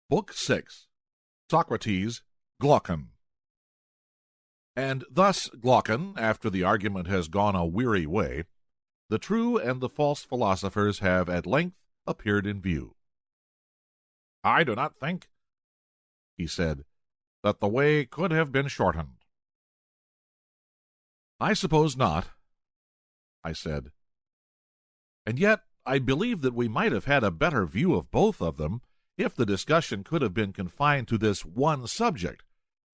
Book 6. Socrates, Glaucon. And thus, Glaucon, after the argument has gone a weary way, the true and the false philosophers have at length appeared in view. I do not think, he said, that the way could have been shortened. I suppose not, I said. And yet I believe that we might have had a better view of both of them if the discussion could have been confined to this one subject,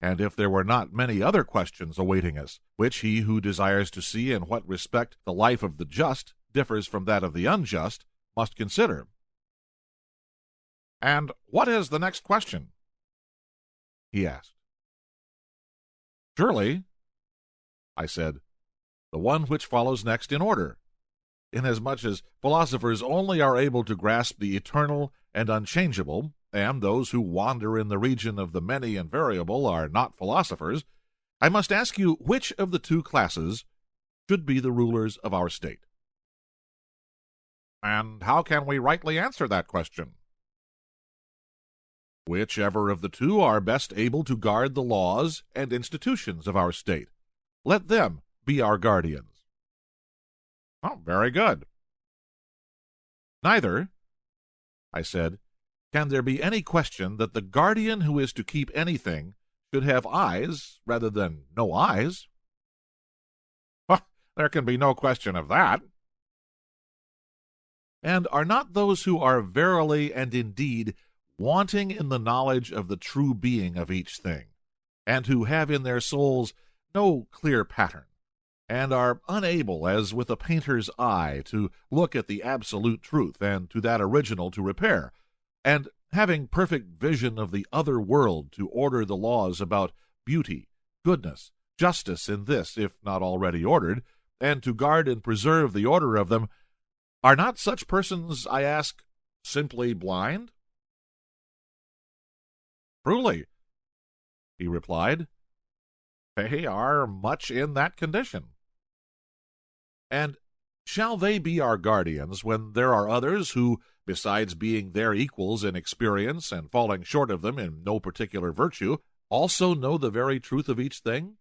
and if there were not many other questions awaiting us, which he who desires to see in what respect the life of the just differs from that of the unjust must consider. And what is the next question? He asked. Surely, I said, the one which follows next in order, inasmuch as philosophers only are able to grasp the eternal and unchangeable, and those who wander in the region of the many and variable are not philosophers, I must ask you which of the two classes should be the rulers of our state. And how can we rightly answer that question? Whichever of the two are best able to guard the laws and institutions of our state. Let them be our guardians. Oh, very good. Neither, I said, can there be any question that the guardian who is to keep anything should have eyes rather than no eyes? There can be no question of that. And are not those who are verily and indeed wanting in the knowledge of the true being of each thing, and who have in their souls no clear pattern, and are unable, as with a painter's eye, to look at the absolute truth and to that original to repair, and having perfect vision of the other world to order the laws about beauty, goodness, justice in this, if not already ordered, and to guard and preserve the order of them, are not such persons, I ask, simply blind? Truly, he replied, they are much in that condition. And shall they be our guardians when there are others who, besides being their equals in experience and falling short of them in no particular virtue, also know the very truth of each thing?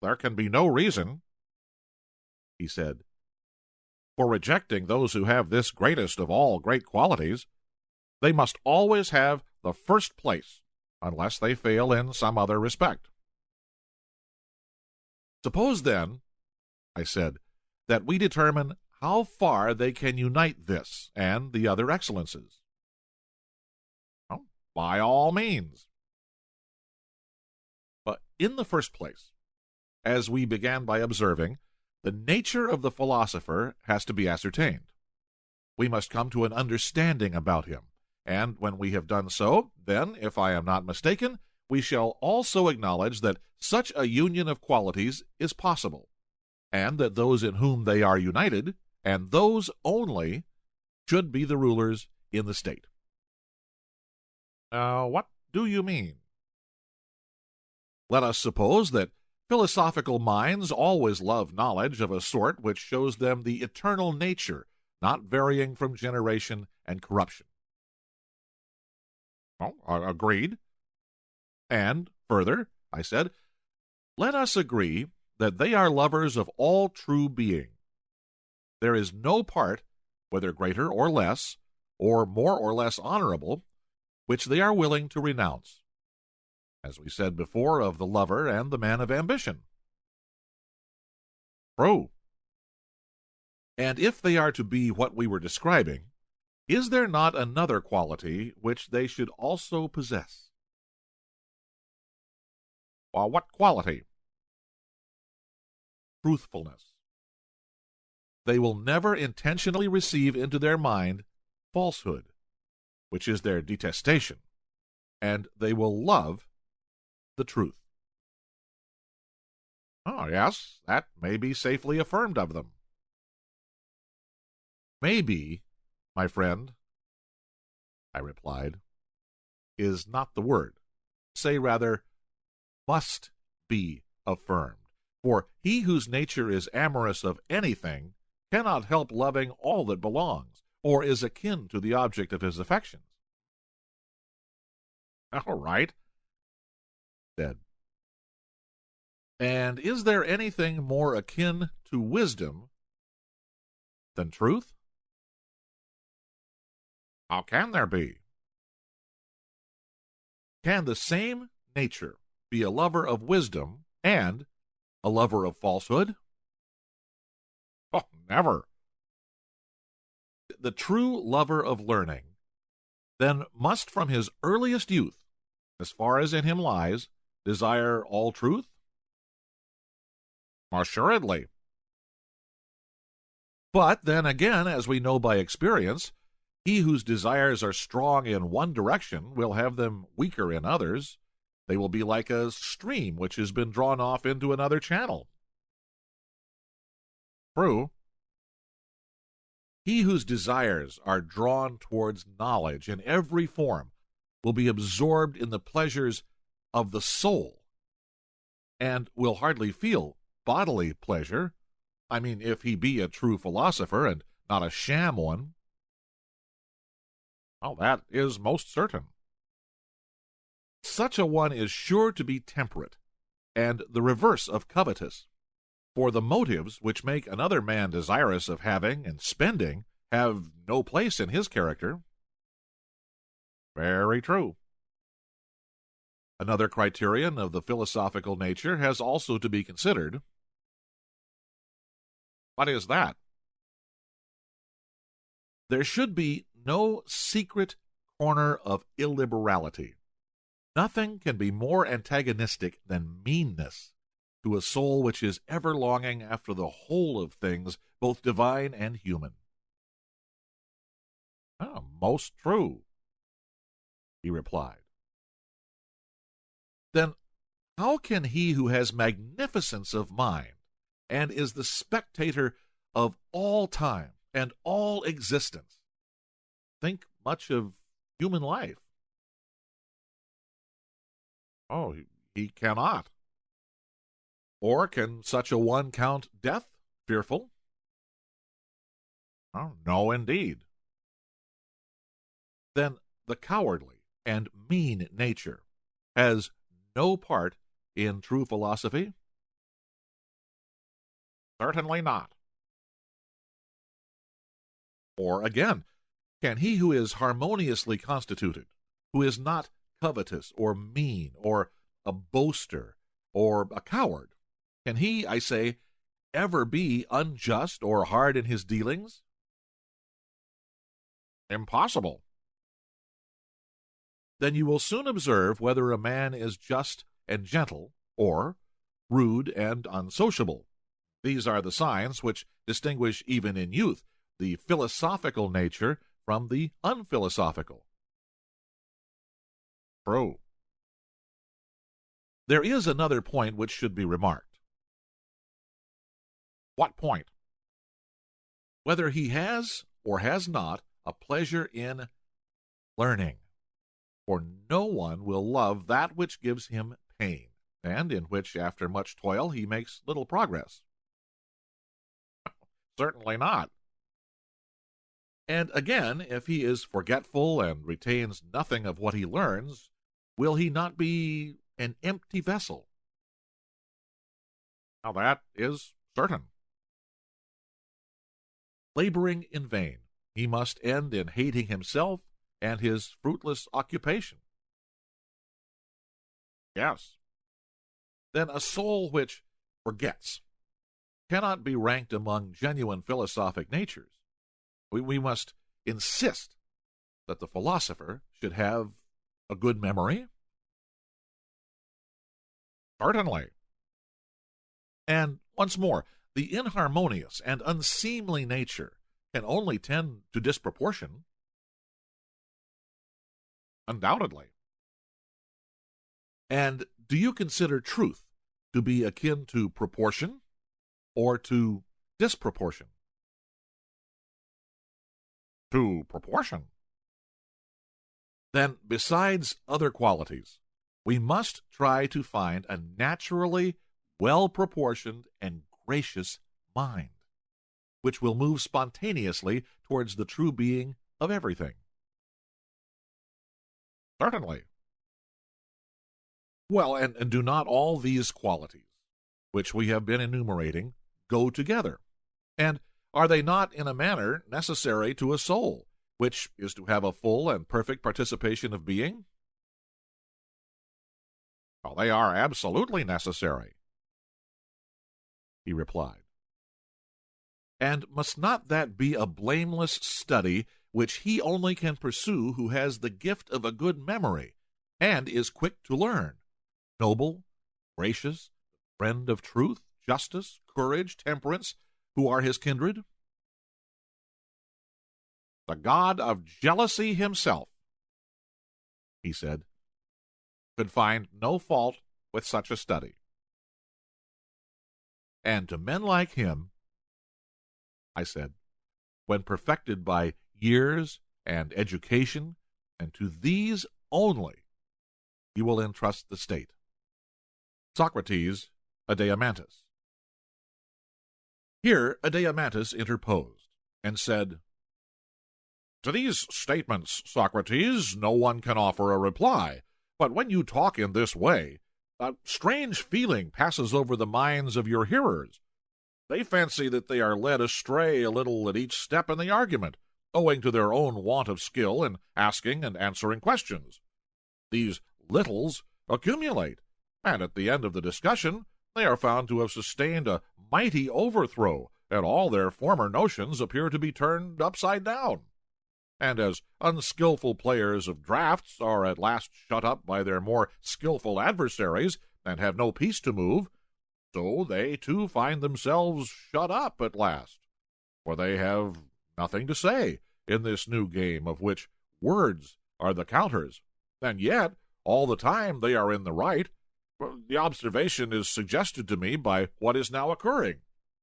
There can be no reason, he said, for rejecting those who have this greatest of all great qualities. They must always have the first place, unless they fail in some other respect. Suppose, then, I said, that we determine how far they can unite this and the other excellences. Well, by all means. But in the first place, as we began by observing, the nature of the philosopher has to be ascertained. We must come to an understanding about him, and when we have done so, then, if I am not mistaken, we shall also acknowledge that such a union of qualities is possible, and that those in whom they are united, and those only, should be the rulers in the state. What do you mean? Let us suppose that philosophical minds always love knowledge of a sort which shows them the eternal nature, not varying from generation and corruption. Agreed. And, further, I said, let us agree that they are lovers of all true being. There is no part, whether greater or less, or more or less honorable, which they are willing to renounce, as we said before of the lover and the man of ambition. True. And if they are to be what we were describing, is there not another quality which they should also possess? What quality? Truthfulness. They will never intentionally receive into their mind falsehood, which is their detestation, and they will love the truth. Oh, yes, that may be safely affirmed of them. Maybe, my friend, I replied, is not the word. Say rather, must be affirmed. For he whose nature is amorous of anything cannot help loving all that belongs, or is akin to the object of his affections. All right, said. And is there anything more akin to wisdom than truth? How can there be? Can the same nature be a lover of wisdom and a lover of falsehood? Oh, never. The true lover of learning then must from his earliest youth, as far as in him lies, desire all truth? Assuredly. But then again, as we know by experience, he whose desires are strong in one direction will have them weaker in others. They will be like a stream which has been drawn off into another channel. True. He whose desires are drawn towards knowledge in every form will be absorbed in the pleasures of the soul, and will hardly feel bodily pleasure. I mean, if he be a true philosopher and not a sham one. Oh, that is most certain. Such a one is sure to be temperate, and the reverse of covetous. For the motives which make another man desirous of having and spending have no place in his character. Very true. Another criterion of the philosophical nature has also to be considered. What is that? There should be no secret corner of illiberality. Nothing can be more antagonistic than meanness to a soul which is ever longing after the whole of things, both divine and human. Ah, most true, he replied. Then how can he who has magnificence of mind and is the spectator of all time and all existence think much of human life? Oh, he cannot. Or can such a one count death fearful? Oh, no, indeed. Then the cowardly and mean nature has no part in true philosophy? Certainly not. Or again, can he who is harmoniously constituted, who is not covetous or mean or a boaster or a coward, can he, I say, ever be unjust or hard in his dealings? Impossible. Then you will soon observe whether a man is just and gentle, or rude and unsociable. These are the signs which distinguish even in youth the philosophical nature from the unphilosophical. True. There is another point which should be remarked. What point? Whether he has or has not a pleasure in learning. For no one will love that which gives him pain, and in which, after much toil, he makes little progress. Certainly not. And again, if he is forgetful and retains nothing of what he learns, will he not be an empty vessel? Now that is certain. Laboring in vain, he must end in hating himself and his fruitless occupation. Yes. Then a soul which forgets cannot be ranked among genuine philosophic natures. We must insist that the philosopher should have a good memory. Certainly. And once more, the inharmonious and unseemly nature can only tend to disproportion. Undoubtedly. And do you consider truth to be akin to proportion or to disproportion? To proportion. Then, besides other qualities, we must try to find a naturally well-proportioned and gracious mind, which will move spontaneously towards the true being of everything. Certainly. Well, and do not all these qualities, which we have been enumerating, go together? And are they not in a manner necessary to a soul, which is to have a full and perfect participation of being? Well, they are absolutely necessary, he replied. And must not that be a blameless study which he only can pursue who has the gift of a good memory, and is quick to learn, noble, gracious, friend of truth, justice, courage, temperance, who are his kindred? The god of jealousy himself, he said, could find no fault with such a study. And to men like him, I said, when perfected by years and education, and to these only you will entrust the state. Socrates, Adeimantus. Here Adeimantus interposed, and said, To these statements, Socrates, no one can offer a reply, but when you talk in this way, a strange feeling passes over the minds of your hearers. They fancy that they are led astray a little at each step in the argument, owing to their own want of skill in asking and answering questions. These littles accumulate, and at the end of the discussion they are found to have sustained a mighty overthrow, and all their former notions appear to be turned upside down. And as unskilful players of draughts are at last shut up by their more skilful adversaries, and have no peace to move, so they too find themselves shut up at last, for they have nothing to say in this new game of which words are the counters, and yet all the time they are in the right. The observation is suggested to me by what is now occurring.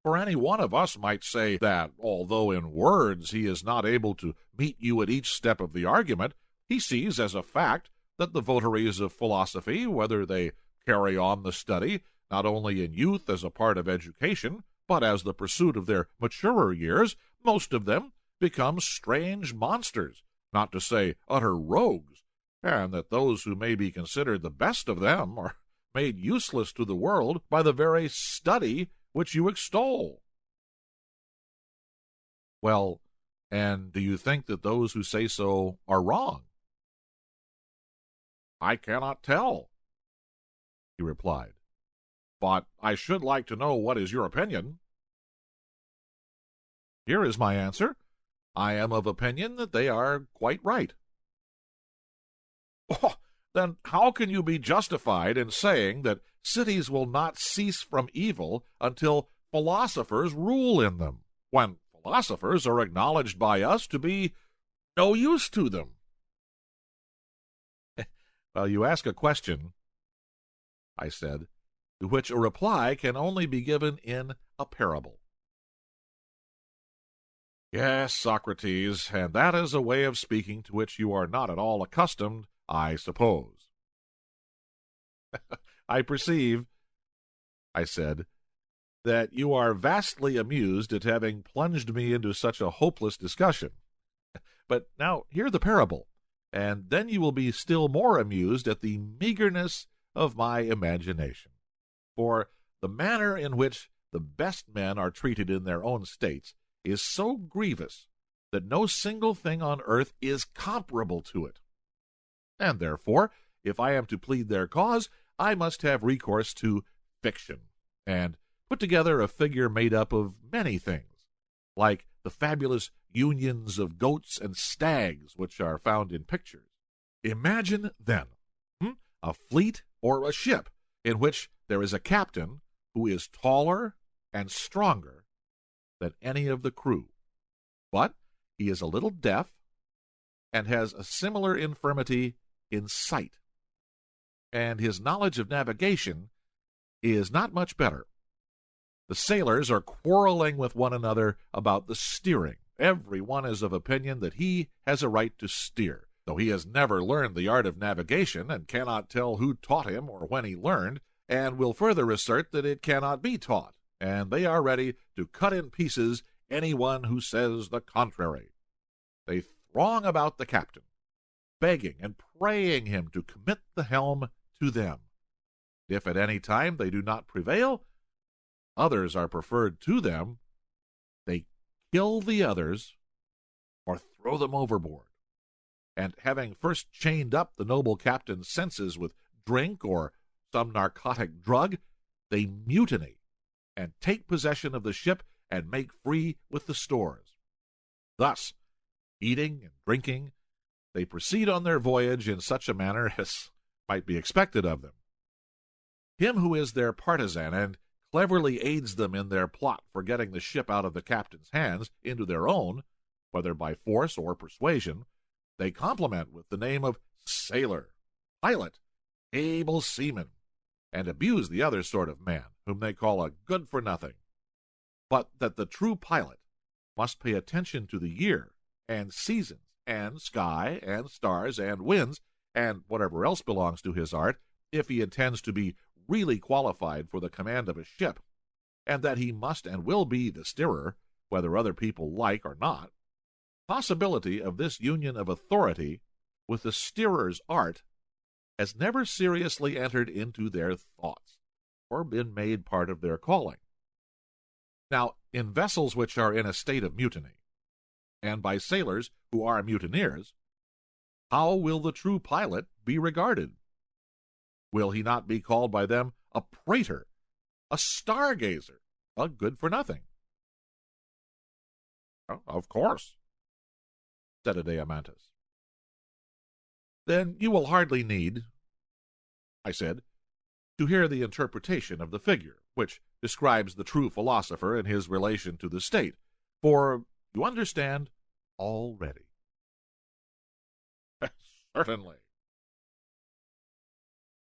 For any one of us might say that, although in words he is not able to meet you at each step of the argument, he sees as a fact that the votaries of philosophy, whether they carry on the study not only in youth as a part of education, but as the pursuit of their maturer years, most of them become strange monsters, not to say utter rogues, and that those who may be considered the best of them are made useless to the world by the very study which you extol. Well, and do you think that those who say so are wrong? I cannot tell, he replied, but I should like to know what is your opinion. Here is my answer. I am of opinion that they are quite right. Oh, then how can you be justified in saying that cities will not cease from evil until philosophers rule in them, when philosophers are acknowledged by us to be no use to them? Well, you ask a question, I said, to which a reply can only be given in a parable. Yes, Socrates, and that is a way of speaking to which you are not at all accustomed, I suppose. I perceive, I said, that you are vastly amused at having plunged me into such a hopeless discussion. But now hear the parable, and then you will be still more amused at the meagerness of my imagination. For the manner in which the best men are treated in their own states is so grievous that no single thing on earth is comparable to it. And therefore, if I am to plead their cause, I must have recourse to fiction, and put together a figure made up of many things, like the fabulous unions of goats and stags which are found in pictures. Imagine, then, a fleet or a ship in which there is a captain who is taller and stronger than any of the crew, but he is a little deaf and has a similar infirmity in sight, and his knowledge of navigation is not much better. The sailors are quarreling with one another about the steering. Every one is of opinion that he has a right to steer, though he has never learned the art of navigation and cannot tell who taught him or when he learned, and will further assert that it cannot be taught, and they are ready to cut in pieces anyone who says the contrary. They throng about the captain, begging and praying him to commit the helm to them, If at any time they do not prevail, others are preferred to them, they kill the others or throw them overboard. And having first chained up the noble captain's senses with drink or some narcotic drug, they mutiny and take possession of the ship and make free with the stores. Thus, eating and drinking, they proceed on their voyage in such a manner as might be expected of them. Him who is their partisan and cleverly aids them in their plot for getting the ship out of the captain's hands into their own, whether by force or persuasion, they compliment with the name of sailor, pilot, able seaman, and abuse the other sort of man, whom they call a good-for-nothing. But that the true pilot must pay attention to the year and seasons and sky and stars and winds and whatever else belongs to his art, if he intends to be really qualified for the command of a ship, and that he must and will be the steerer, whether other people like or not, possibility of this union of authority with the steerer's art has never seriously entered into their thoughts or been made part of their calling. Now, in vessels which are in a state of mutiny, and by sailors who are mutineers, how will the true pilot be regarded? Will he not be called by them a prater, a stargazer, a good-for-nothing? Of course, said Adeimantus. Then you will hardly need, I said, to hear the interpretation of the figure, which describes the true philosopher in his relation to the state, for you understand already. Certainly.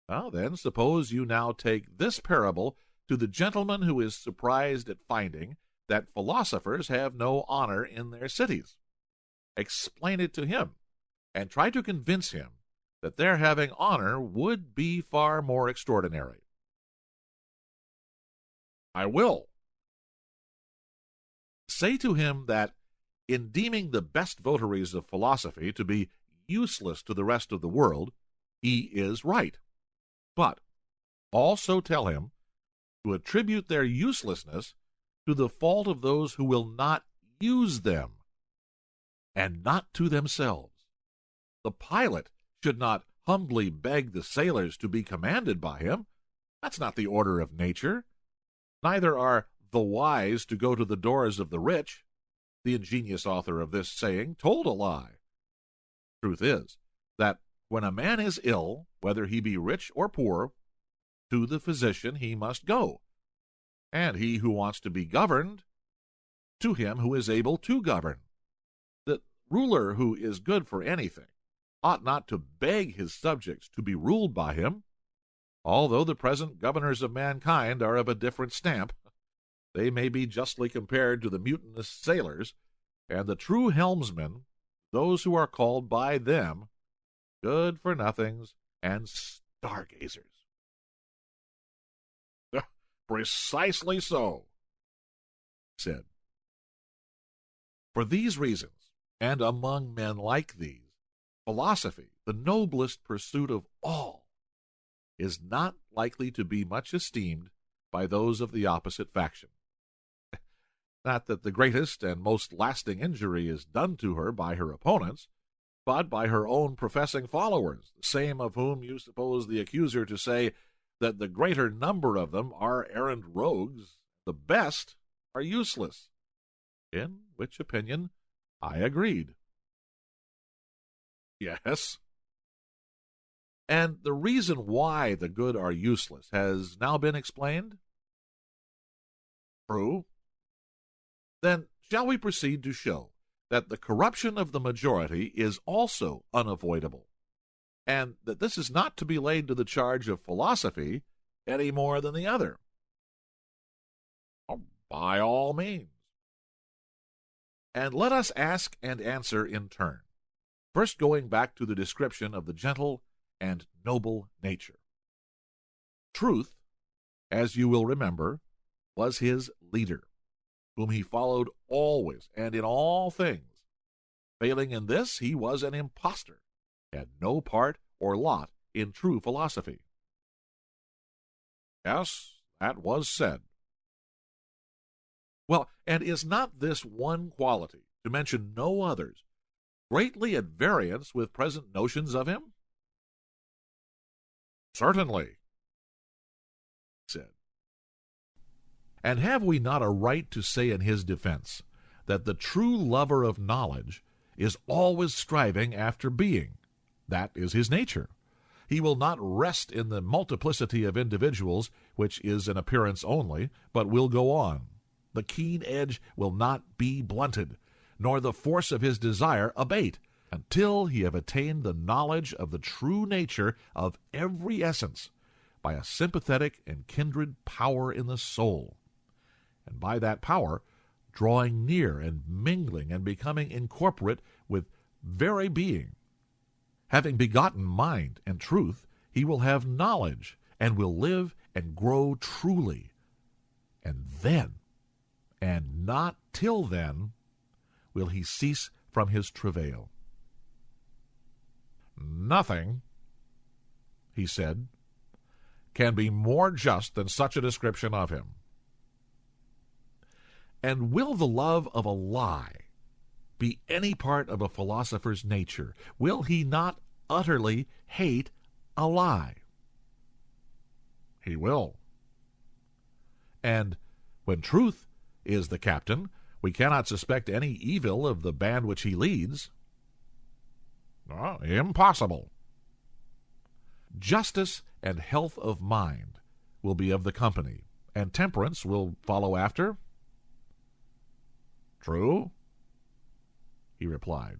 Well, then, suppose you now take this parable to the gentleman who is surprised at finding that philosophers have no honor in their cities. Explain it to him, and try to convince him that their having honor would be far more extraordinary. I will. Say to him that, in deeming the best votaries of philosophy to be useless to the rest of the world, he is right. But also tell him to attribute their uselessness to the fault of those who will not use them, and not to themselves. The pilot should not humbly beg the sailors to be commanded by him. That's not the order of nature. Neither are the wise to go to the doors of the rich. The ingenious author of this saying told a lie. Truth is, that when a man is ill, whether he be rich or poor, to the physician he must go, and he who wants to be governed, to him who is able to govern. The ruler who is good for anything ought not to beg his subjects to be ruled by him. Although the present governors of mankind are of a different stamp, they may be justly compared to the mutinous sailors, and the true helmsmen, those who are called by them good-for-nothings and stargazers. Precisely so, said. For these reasons, and among men like these, philosophy, the noblest pursuit of all, is not likely to be much esteemed by those of the opposite faction. Not that the greatest and most lasting injury is done to her by her opponents, but by her own professing followers, the same of whom you suppose the accuser to say that the greater number of them are arrant rogues, the best are useless, in which opinion I agreed. Yes. And the reason why the good are useless has now been explained? True. Then shall we proceed to show that the corruption of the majority is also unavoidable, and that this is not to be laid to the charge of philosophy any more than the other? By all means. And let us ask and answer in turn, first going back to the description of the gentle and noble nature. Truth, as you will remember, was his leader, whom he followed always and in all things. Failing in this, he was an impostor, had no part or lot in true philosophy. Yes, that was said. Well, and is not this one quality, to mention no others, greatly at variance with present notions of him? Certainly, he said. And have we not a right to say in his defense that the true lover of knowledge is always striving after being? That is his nature. He will not rest in the multiplicity of individuals, which is an appearance only, but will go on. The keen edge will not be blunted, nor the force of his desire abate, until he have attained the knowledge of the true nature of every essence by a sympathetic and kindred power in the soul, and by that power drawing near and mingling and becoming incorporate with very being. Having begotten mind and truth, he will have knowledge and will live and grow truly. And then, and not till then, will he cease from his travail. Nothing, he said, can be more just than such a description of him. And will the love of a lie be any part of a philosopher's nature? Will he not utterly hate a lie? He will. And when truth is the captain, we cannot suspect any evil of the band which he leads. Impossible. Justice and health of mind will be of the company, and temperance will follow after. True, he replied.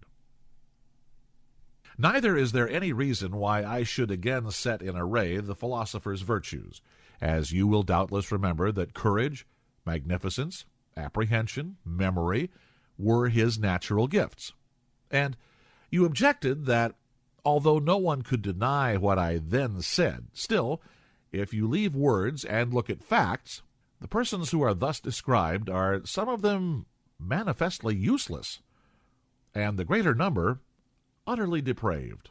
Neither is there any reason why I should again set in array the philosopher's virtues, as you will doubtless remember that courage, magnificence, apprehension, memory were his natural gifts. And you objected that, although no one could deny what I then said, still, if you leave words and look at facts, the persons who are thus described are some of them manifestly useless, and the greater number utterly depraved.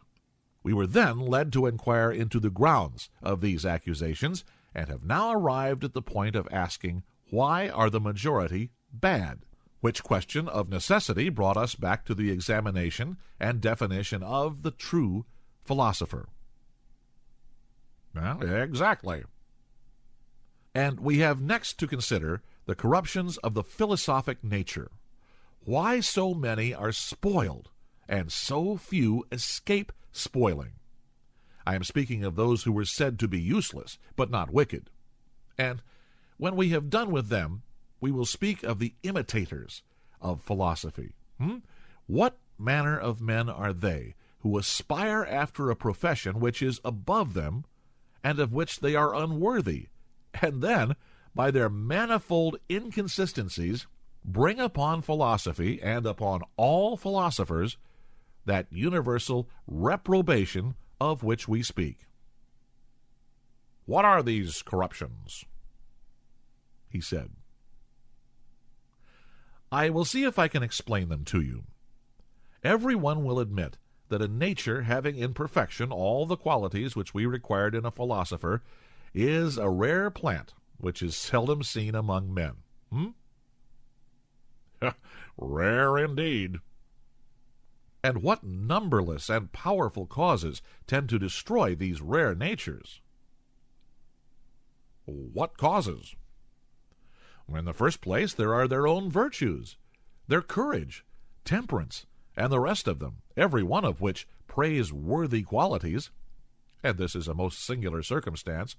We were then led to inquire into the grounds of these accusations, and have now arrived at the point of asking, why are the majority bad? Which question of necessity brought us back to the examination and definition of the true philosopher. Well, exactly. And we have next to consider the corruptions of the philosophic nature. Why so many are spoiled, and so few escape spoiling? I am speaking of those who were said to be useless, but not wicked. And when we have done with them, we will speak of the imitators of philosophy. What manner of men are they who aspire after a profession which is above them, and of which they are unworthy, and then, by their manifold inconsistencies, bring upon philosophy and upon all philosophers that universal reprobation of which we speak? What are these corruptions? He said. I will see if I can explain them to you. Every one will admit that a nature having in perfection all the qualities which we required in a philosopher is a rare plant which is seldom seen among men. Rare indeed. And what numberless and powerful causes tend to destroy these rare natures? What causes? In the first place, there are their own virtues, their courage, temperance, and the rest of them, every one of which praiseworthy qualities, and this is a most singular circumstance,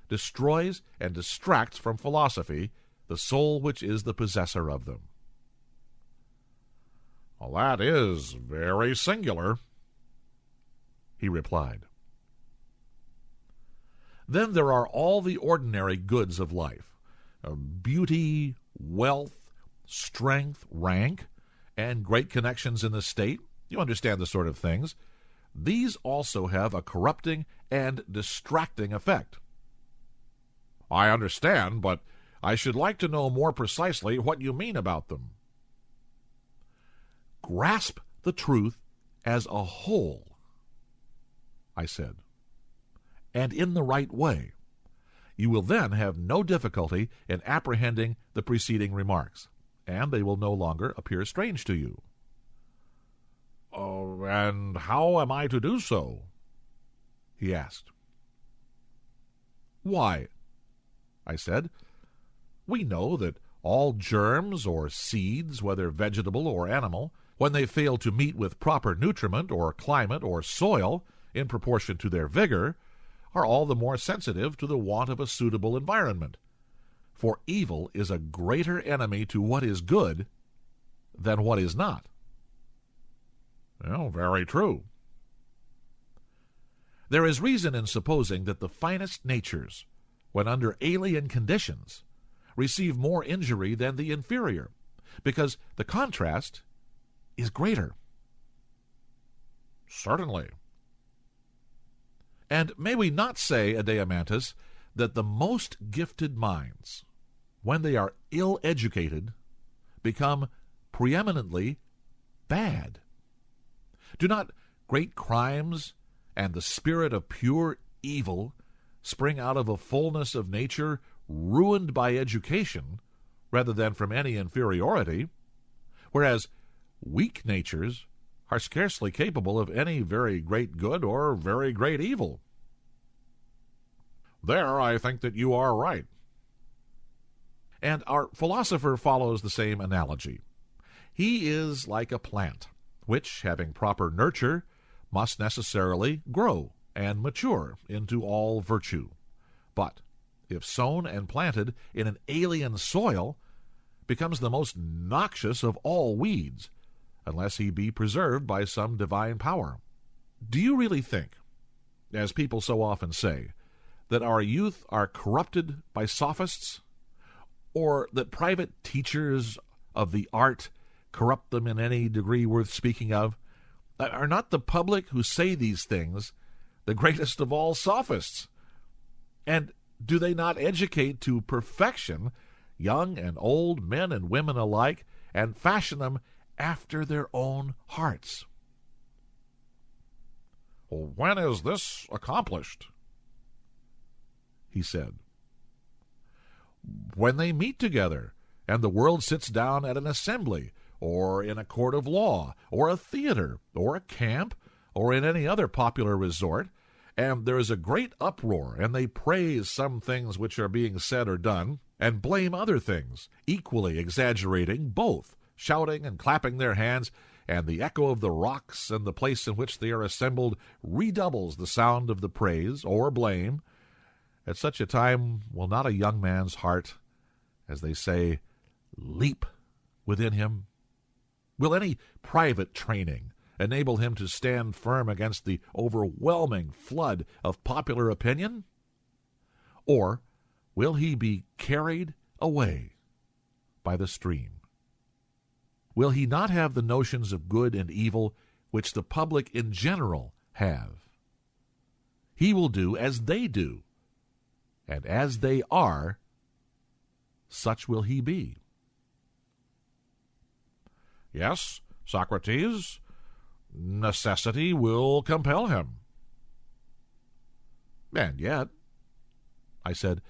destroys and distracts from philosophy the soul which is the possessor of them. Well, that is very singular, he replied. Then there are all the ordinary goods of life, beauty, wealth, strength, rank, and great connections in the state. You understand the sort of things. These also have a corrupting and distracting effect. I understand, but I should like to know more precisely what you mean about them. Grasp the truth as a whole, I said, and in the right way. You will then have no difficulty in apprehending the preceding remarks, and they will no longer appear strange to you. Oh, and how am I to do so? He asked. Why, I said, we know that all germs or seeds, whether vegetable or animal, when they fail to meet with proper nutriment or climate or soil in proportion to their vigor, are all the more sensitive to the want of a suitable environment. For evil is a greater enemy to what is good than what is not. Well, very true. There is reason in supposing that the finest natures, when under alien conditions, receive more injury than the inferior, because the contrast is greater. Certainly. And may we not say, Adeimantus, that the most gifted minds, when they are ill-educated, become preeminently bad? Do not great crimes and the spirit of pure evil spring out of a fullness of nature ruined by education rather than from any inferiority, whereas weak natures are scarcely capable of any very great good or very great evil? There I think that you are right. And our philosopher follows the same analogy. He is like a plant, which, having proper nurture, must necessarily grow and mature into all virtue. But if sown and planted in an alien soil, becomes the most noxious of all weeds, unless he be preserved by some divine power. Do you really think, as people so often say, that our youth are corrupted by sophists, or that private teachers of the art corrupt them in any degree worth speaking of? Are not the public who say these things the greatest of all sophists? And do they not educate to perfection young and old, men and women alike, and fashion them after their own hearts? Well, when is this accomplished? He said. When they meet together, and the world sits down at an assembly, or in a court of law, or a theater, or a camp, or in any other popular resort, and there is a great uproar, and they praise some things which are being said or done, and blame other things, equally exaggerating both, shouting and clapping their hands, and the echo of the rocks and the place in which they are assembled redoubles the sound of the praise or blame. At such a time will not a young man's heart, as they say, leap within him? Will any private training enable him to stand firm against the overwhelming flood of popular opinion? Or will he be carried away by the stream? Will he not have the notions of good and evil which the public in general have? He will do as they do, and as they are, such will he be. Yes, Socrates, necessity will compel him. And yet, I said,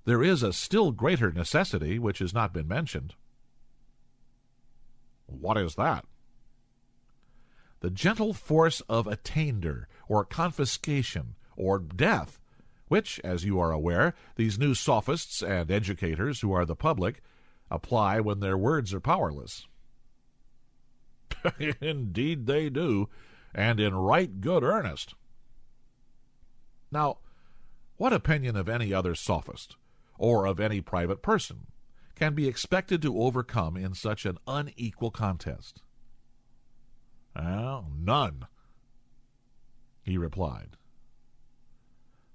there is a still greater necessity which has not been mentioned. What is that? The gentle force of attainder, or confiscation, or death, which, as you are aware, these new sophists and educators, who are the public, apply when their words are powerless. Indeed they do, and in right good earnest. Now, what opinion of any other sophist, or of any private person, can be expected to overcome in such an unequal contest? Well, none, he replied.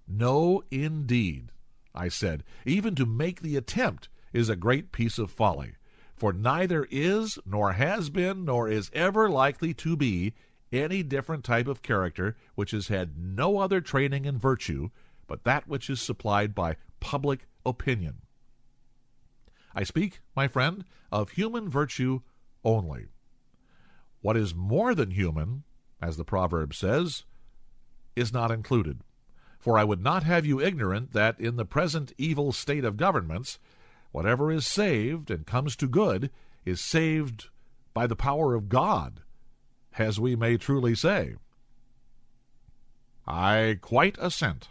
No, indeed, I said. Even to make the attempt is a great piece of folly, for neither is, nor has been, nor is ever likely to be any different type of character which has had no other training in virtue but that which is supplied by public opinion. I speak, my friend, of human virtue only. What is more than human, as the proverb says, is not included. For I would not have you ignorant that in the present evil state of governments, whatever is saved and comes to good is saved by the power of God, as we may truly say. I quite assent,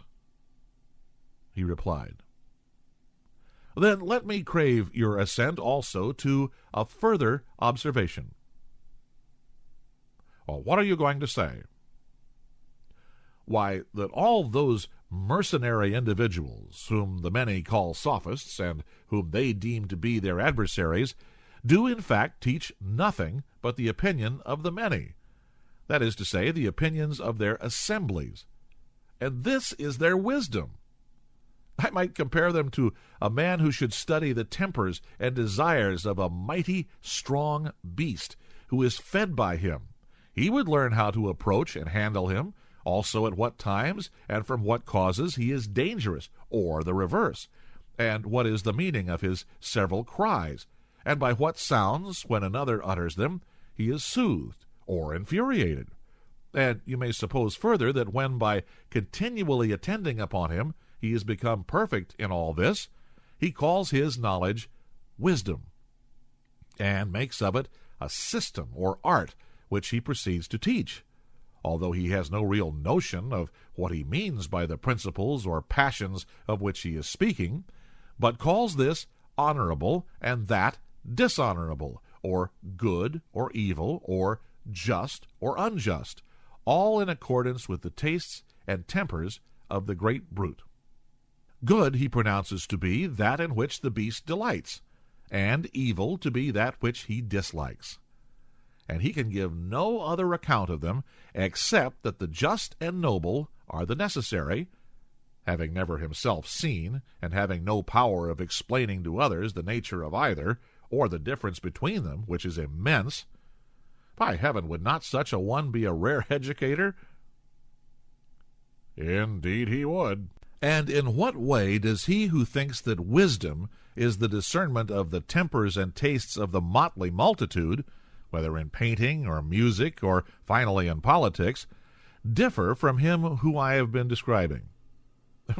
he replied. Then let me crave your assent also to a further observation. Well, what are you going to say? Why, that all those mercenary individuals, whom the many call sophists, and whom they deem to be their adversaries, do in fact teach nothing but the opinion of the many, that is to say, the opinions of their assemblies. And this is their wisdom. I might compare them to a man who should study the tempers and desires of a mighty, strong beast, who is fed by him. He would learn how to approach and handle him, also at what times and from what causes he is dangerous, or the reverse, and what is the meaning of his several cries, and by what sounds, when another utters them, he is soothed or infuriated. And you may suppose further that when by continually attending upon him he is become perfect in all this, he calls his knowledge wisdom, and makes of it a system or art which he proceeds to teach, although he has no real notion of what he means by the principles or passions of which he is speaking, but calls this honorable and that dishonorable, or good or evil, or just or unjust, all in accordance with the tastes and tempers of the great brute. Good he pronounces to be that in which the beast delights, and evil to be that which he dislikes. And he can give no other account of them, except that the just and noble are the necessary, having never himself seen, and having no power of explaining to others the nature of either, or the difference between them, which is immense. By heaven, would not such a one be a rare educator? Indeed he would. And in what way does he who thinks that wisdom is the discernment of the tempers and tastes of the motley multitude, whether in painting or music or finally in politics, differ from him who I have been describing?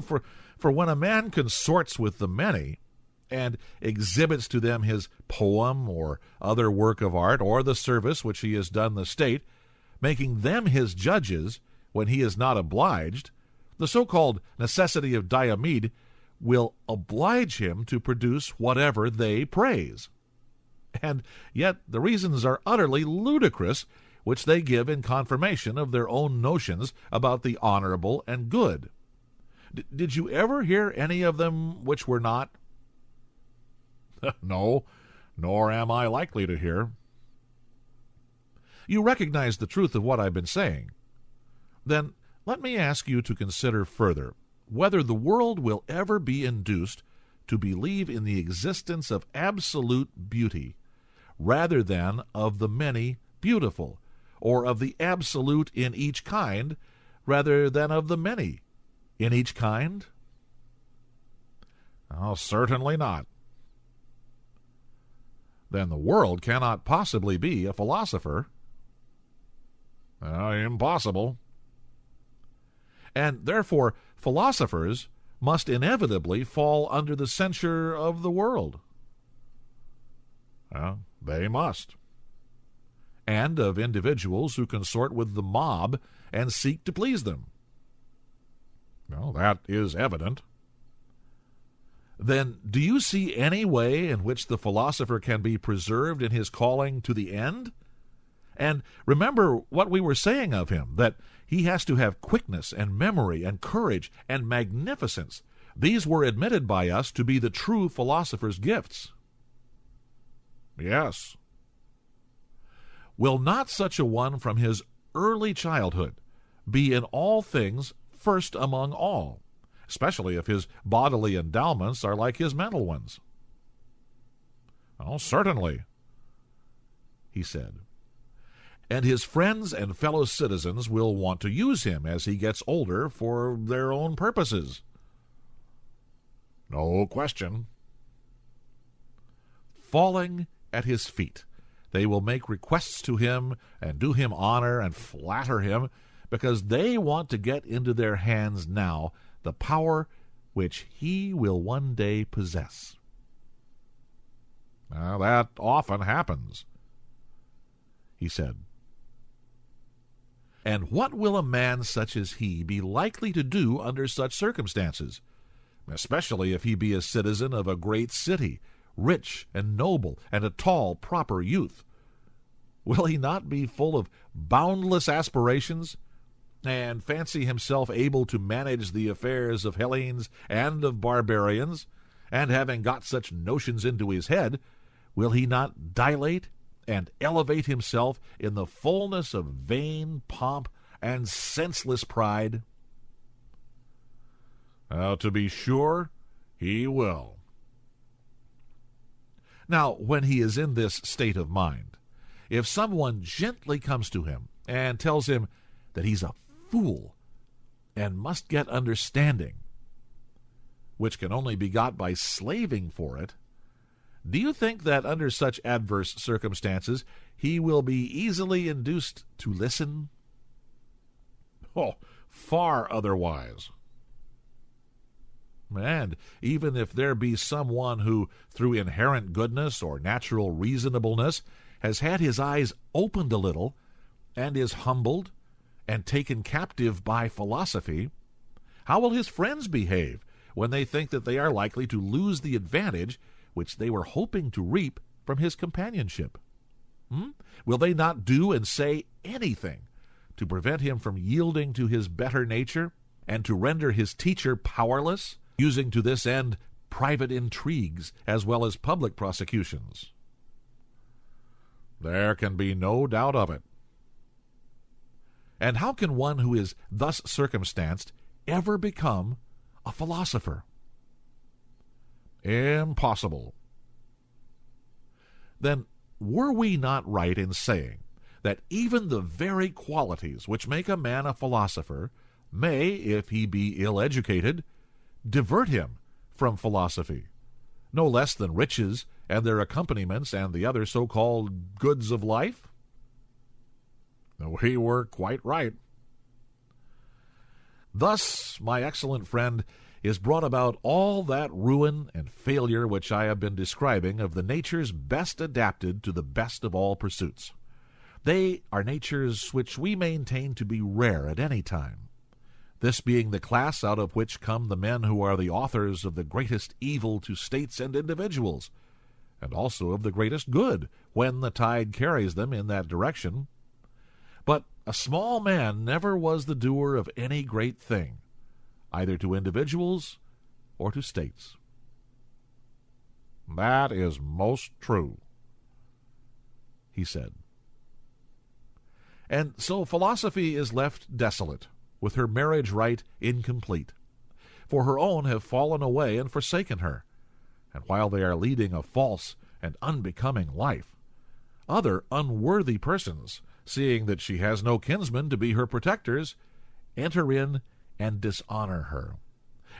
For when a man consorts with the many, and exhibits to them his poem or other work of art, or the service which he has done the state, making them his judges when he is not obliged, the so-called necessity of Diomede will oblige him to produce whatever they praise. And yet the reasons are utterly ludicrous which they give in confirmation of their own notions about the honorable and good. Did you ever hear any of them which were not? No, nor am I likely to hear. You recognize the truth of what I've been saying. Then let me ask you to consider further whether the world will ever be induced to believe in the existence of absolute beauty rather than of the many beautiful, or of the absolute in each kind rather than of the many in each kind? Oh, certainly not. Then the world cannot possibly be a philosopher. Impossible. And therefore philosophers must inevitably fall under the censure of the world. They must. And of individuals who consort with the mob and seek to please them. That is evident. Then do you see any way in which the philosopher can be preserved in his calling to the end? And remember what we were saying of him, that he has to have quickness and memory and courage and magnificence. These were admitted by us to be the true philosopher's gifts. Yes. Will not such a one from his early childhood be in all things first among all, especially if his bodily endowments are like his mental ones? Certainly, he said. And his friends and fellow citizens will want to use him as he gets older for their own purposes. No question. Falling at his feet, they will make requests to him and do him honor and flatter him, because they want to get into their hands now the power which he will one day possess. Now, that often happens, he said. And what will a man such as he be likely to do under such circumstances, especially if he be a citizen of a great city, rich and noble, and a tall, proper youth? Will he not be full of boundless aspirations, and fancy himself able to manage the affairs of Hellenes and of barbarians, and having got such notions into his head, will he not dilate and elevate himself in the fullness of vain pomp and senseless pride? To be sure, he will. Now, when he is in this state of mind, if someone gently comes to him and tells him that he's a fool and must get understanding, which can only be got by slaving for it, do you think that under such adverse circumstances he will be easily induced to listen? Oh, far otherwise. And even if there be someone who, through inherent goodness or natural reasonableness, has had his eyes opened a little, and is humbled and taken captive by philosophy, how will his friends behave when they think that they are likely to lose the advantage which they were hoping to reap from his companionship? Will they not do and say anything to prevent him from yielding to his better nature, and to render his teacher powerless, using to this end private intrigues as well as public prosecutions? There can be no doubt of it. And how can one who is thus circumstanced ever become a philosopher? Impossible. Then were we not right in saying that even the very qualities which make a man a philosopher may, if he be ill-educated, divert him from philosophy, no less than riches and their accompaniments and the other so-called goods of life? We were quite right. Thus, my excellent friend, is brought about all that ruin and failure which I have been describing of the natures best adapted to the best of all pursuits. They are natures which we maintain to be rare at any time, this being the class out of which come the men who are the authors of the greatest evil to states and individuals, and also of the greatest good, when the tide carries them in that direction. But a small man never was the doer of any great thing, either to individuals or to states. That is most true, he said. And so philosophy is left desolate, with her marriage rite incomplete, for her own have fallen away and forsaken her, and while they are leading a false and unbecoming life, other unworthy persons, seeing that she has no kinsmen to be her protectors, enter in and dishonor her,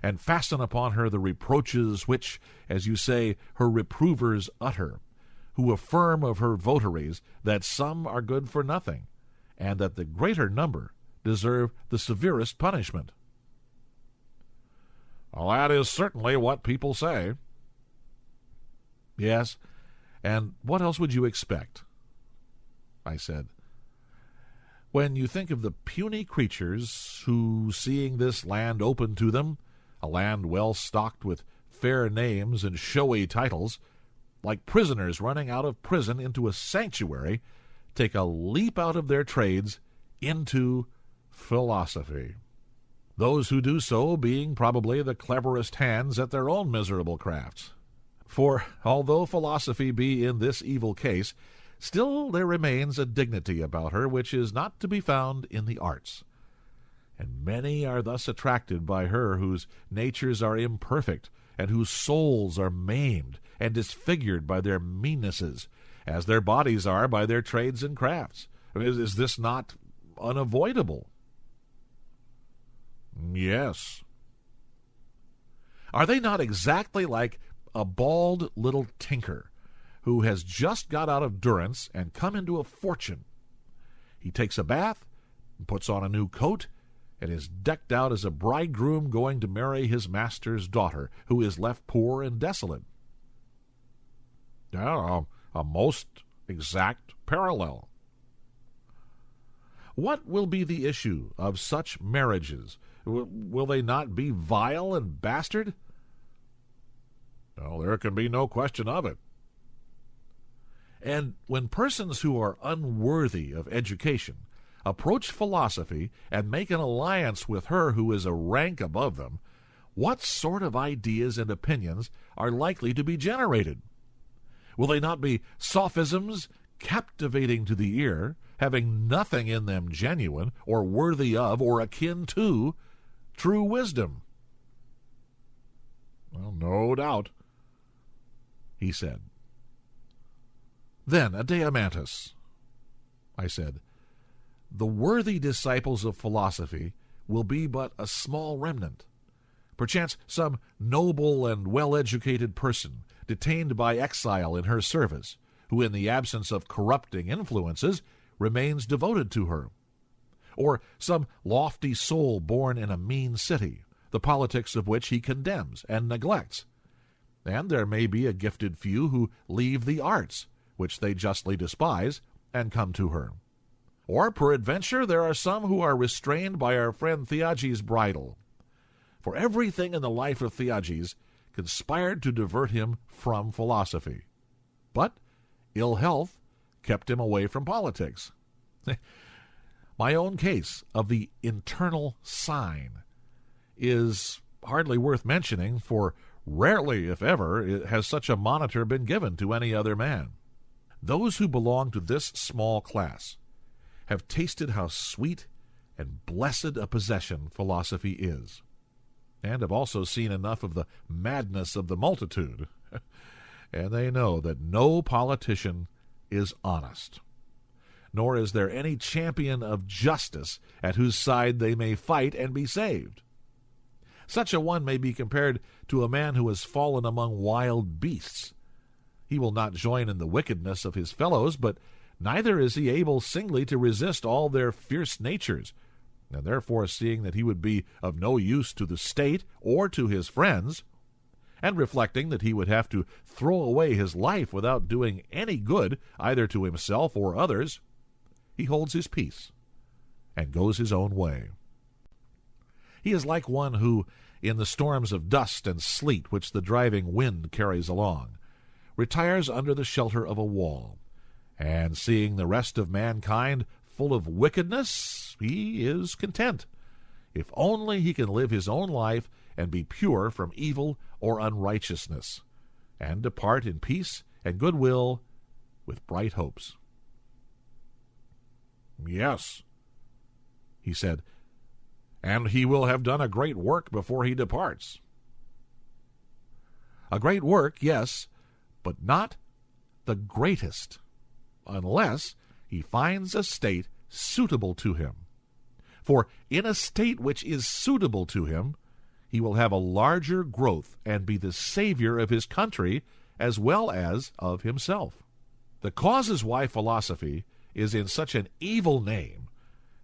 and fasten upon her the reproaches which, as you say, her reprovers utter, who affirm of her votaries that some are good for nothing, and that the greater number deserve the severest punishment. Well, that is certainly what people say. Yes, and what else would you expect? I said. When you think of the puny creatures who, seeing this land open to them, a land well stocked with fair names and showy titles, like prisoners running out of prison into a sanctuary, take a leap out of their trades into philosophy. Those who do so being probably the cleverest hands at their own miserable crafts. For although philosophy be in this evil case, still there remains a dignity about her which is not to be found in the arts. And many are thus attracted by her whose natures are imperfect, and whose souls are maimed and disfigured by their meannesses, as their bodies are by their trades and crafts. Is this not unavoidable? Yes. Are they not exactly like a bald little tinker who has just got out of durance and come into a fortune? He takes a bath, puts on a new coat, and is decked out as a bridegroom going to marry his master's daughter, who is left poor and desolate. A most exact parallel. What will be the issue of such marriages? Will they not be vile and bastard? Well, there can be no question of it. And when persons who are unworthy of education approach philosophy and make an alliance with her who is a rank above them, what sort of ideas and opinions are likely to be generated? Will they not be sophisms captivating to the ear, having nothing in them genuine or worthy of or akin to true wisdom? Well, no doubt, he said. Then, Adeimantus, I said, the worthy disciples of philosophy will be but a small remnant. Perchance some noble and well-educated person, detained by exile in her service, who in the absence of corrupting influences remains devoted to her. Or some lofty soul born in a mean city, the politics of which he condemns and neglects. And there may be a gifted few who leave the arts, which they justly despise, and come to her. Or peradventure there are some who are restrained by our friend Theages' bridle. For everything in the life of Theages conspired to divert him from philosophy. But ill health kept him away from politics. My own case of the internal sign is hardly worth mentioning, for rarely, if ever, has such a monitor been given to any other man. Those who belong to this small class have tasted how sweet and blessed a possession philosophy is, and have also seen enough of the madness of the multitude, and they know that no politician is honest, nor is there any champion of justice at whose side they may fight and be saved. Such a one may be compared to a man who has fallen among wild beasts. He will not join in the wickedness of his fellows, but neither is he able singly to resist all their fierce natures, and therefore, seeing that he would be of no use to the state or to his friends, and reflecting that he would have to throw away his life without doing any good either to himself or others, he holds his peace and goes his own way. He is like one who, in the storms of dust and sleet which the driving wind carries along, retires under the shelter of a wall, and seeing the rest of mankind full of wickedness, he is content, if only he can live his own life and be pure from evil or unrighteousness, and depart in peace and goodwill with bright hopes. Yes, he said, and he will have done a great work before he departs. A great work, yes, but not the greatest, unless he finds a state suitable to him. For in a state which is suitable to him, he will have a larger growth and be the savior of his country as well as of himself. The causes why philosophy is in such an evil name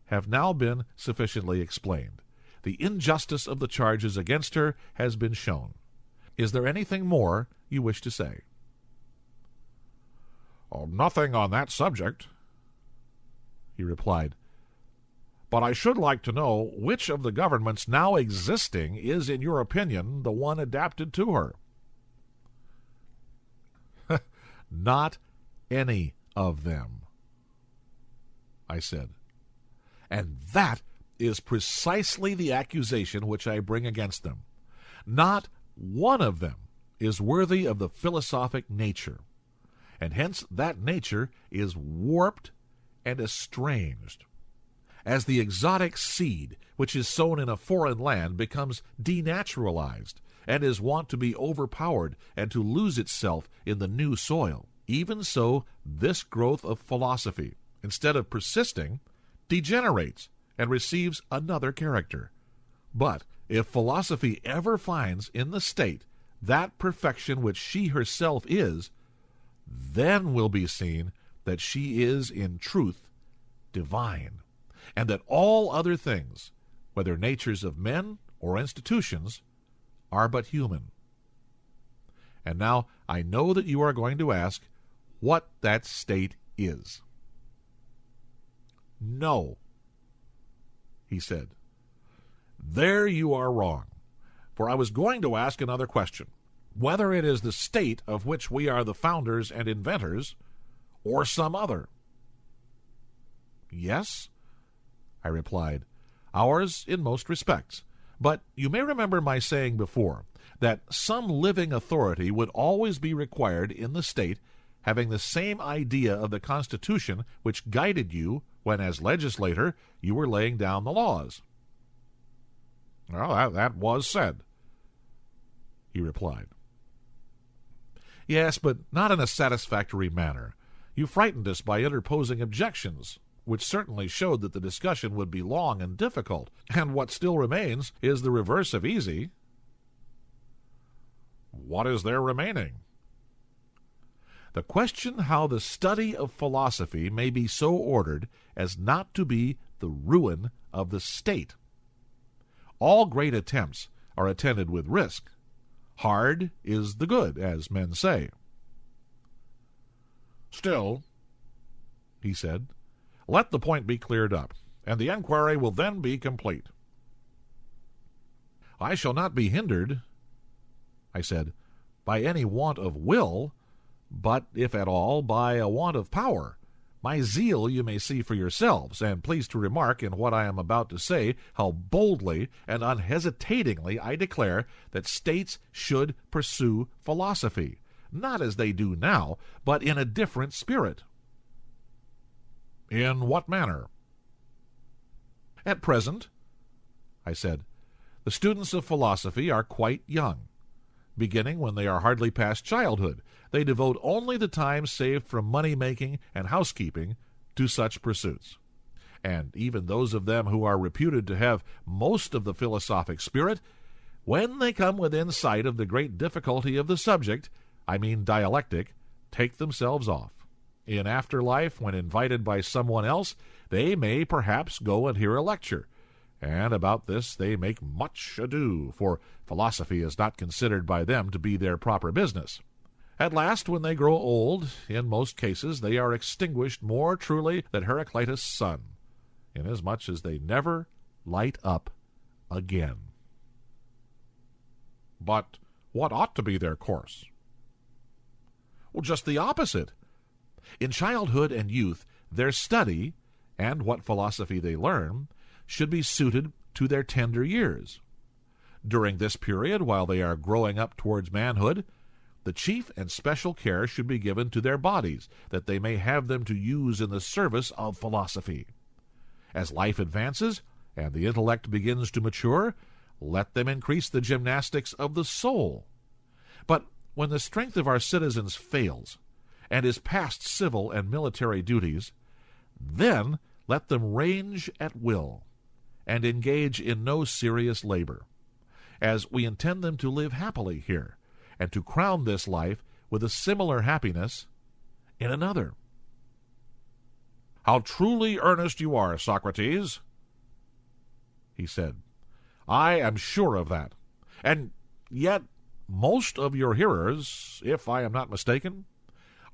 have now been sufficiently explained. The injustice of the charges against her has been shown. Is there anything more you wish to say? Oh, nothing on that subject, he replied. But I should like to know which of the governments now existing is, in your opinion, the one adapted to her. Not any of them, I said. And that is precisely the accusation which I bring against them. Not one of them is worthy of the philosophic nature, and hence that nature is warped and estranged. As the exotic seed which is sown in a foreign land becomes denaturalized and is wont to be overpowered and to lose itself in the new soil, even so this growth of philosophy, instead of persisting, degenerates and receives another character. But if philosophy ever finds in the state that perfection which she herself is, then will be seen that she is in truth divine, and that all other things, whether natures of men or institutions, are but human. And now I know that you are going to ask what that state is. No, he said. There you are wrong, for I was going to ask another question, whether it is the state of which we are the founders and inventors, or some other. Yes, I replied, ours in most respects. But you may remember my saying before that some living authority would always be required in the state having the same idea of the Constitution which guided you when, as legislator, you were laying down the laws. Well, that was said, he replied. Yes, but not in a satisfactory manner. You frightened us by interposing objections, which certainly showed that the discussion would be long and difficult, and what still remains is the reverse of easy. What is there remaining? The question how the study of philosophy may be so ordered as not to be the ruin of the state. All great attempts are attended with risk. Hard is the good, as men say. Still, he said, let the point be cleared up, and the enquiry will then be complete. I shall not be hindered, I said, by any want of will, but, if at all, by a want of power. My zeal you may see for yourselves, and please to remark in what I am about to say how boldly and unhesitatingly I declare that states should pursue philosophy, not as they do now, but in a different spirit. In what manner? At present, I said, the students of philosophy are quite young. Beginning when they are hardly past childhood, they devote only the time saved from money-making and housekeeping to such pursuits. And even those of them who are reputed to have most of the philosophic spirit, when they come within sight of the great difficulty of the subject, I mean dialectic, take themselves off. In after life, when invited by someone else, they may perhaps go and hear a lecture, and about this they make much ado, for philosophy is not considered by them to be their proper business. At last, when they grow old, in most cases they are extinguished more truly than Heraclitus' sun, inasmuch as they never light up again. But what ought to be their course? Well, just the opposite. In childhood and youth, their study, and what philosophy they learn, should be suited to their tender years. During this period, while they are growing up towards manhood, the chief and special care should be given to their bodies, that they may have them to use in the service of philosophy. As life advances, and the intellect begins to mature, let them increase the gymnastics of the soul. But when the strength of our citizens fails, and is past civil and military duties, then let them range at will, and engage in no serious labor, as we intend them to live happily here, and to crown this life with a similar happiness in another. How truly earnest you are, Socrates, he said. I am sure of that. And yet most of your hearers, if I am not mistaken,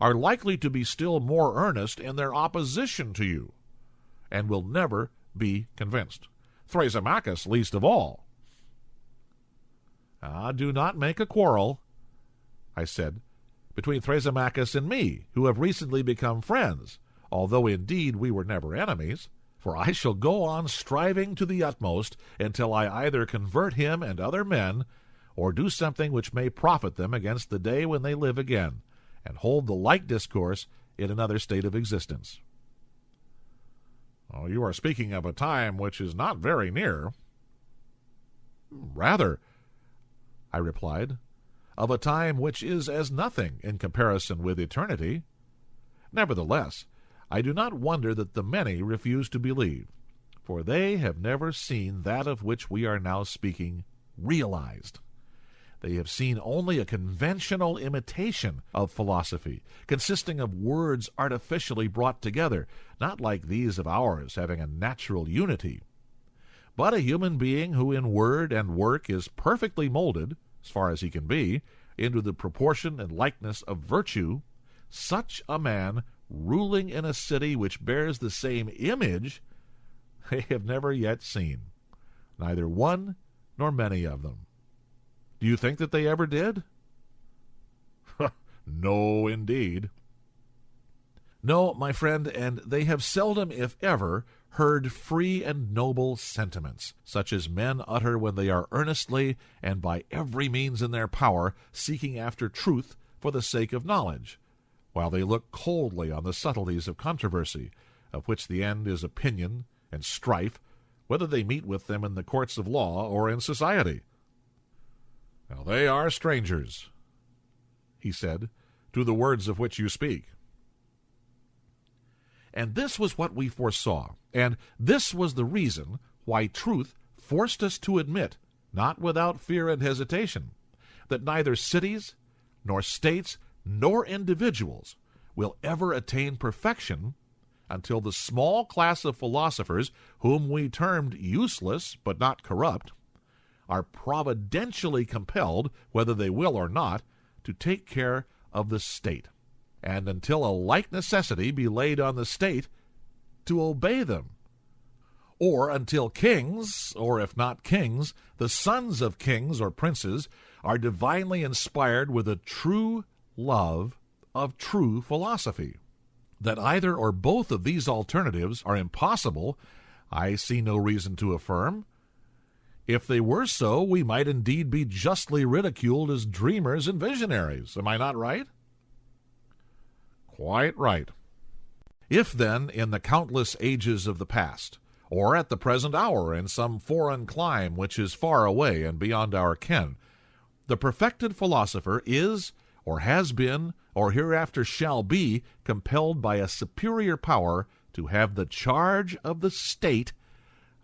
are likely to be still more earnest in their opposition to you, and will never be convinced. Thrasymachus least of all. Do not make a quarrel, I said, between Thrasymachus and me, who have recently become friends, although indeed we were never enemies, for I shall go on striving to the utmost until I either convert him and other men, or do something which may profit them against the day when they live again, and hold the like discourse in another state of existence. Oh, you are speaking of a time which is not very near. Rather, I replied, of a time which is as nothing in comparison with eternity. Nevertheless, I do not wonder that the many refuse to believe, for they have never seen that of which we are now speaking realized. They have seen only a conventional imitation of philosophy, consisting of words artificially brought together, not like these of ours, having a natural unity. But a human being who in word and work is perfectly molded, as far as he can be, into the proportion and likeness of virtue, such a man, ruling in a city which bears the same image, they have never yet seen, neither one nor many of them. Do you think that they ever did? No, indeed. No, my friend, and they have seldom, if ever, heard free and noble sentiments, such as men utter when they are earnestly and by every means in their power seeking after truth for the sake of knowledge, while they look coldly on the subtleties of controversy, of which the end is opinion and strife, whether they meet with them in the courts of law or in society. Now they are strangers, he said, to the words of which you speak. And this was what we foresaw, and this was the reason why truth forced us to admit, not without fear and hesitation, that neither cities, nor states, nor individuals will ever attain perfection until the small class of philosophers, whom we termed useless but not corrupt, are providentially compelled, whether they will or not, to take care of the state, and until a like necessity be laid on the state to obey them, or until kings, or if not kings, the sons of kings or princes, are divinely inspired with a true love of true philosophy. That either or both of these alternatives are impossible, I see no reason to affirm. If they were so, we might indeed be justly ridiculed as dreamers and visionaries. Am I not right? Quite right. If then, in the countless ages of the past, or at the present hour in some foreign clime which is far away and beyond our ken, the perfected philosopher is, or has been, or hereafter shall be, compelled by a superior power to have the charge of the state,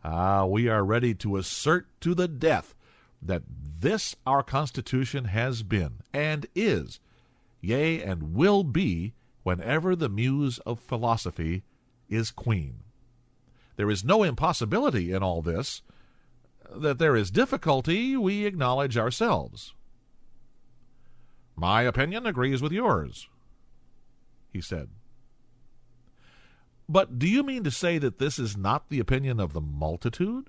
we are ready to assert to the death that this our Constitution has been, and is, yea, and will be, whenever the muse of philosophy is queen. There is no impossibility in all this. That there is difficulty, we acknowledge ourselves. My opinion agrees with yours, he said. But do you mean to say that this is not the opinion of the multitude?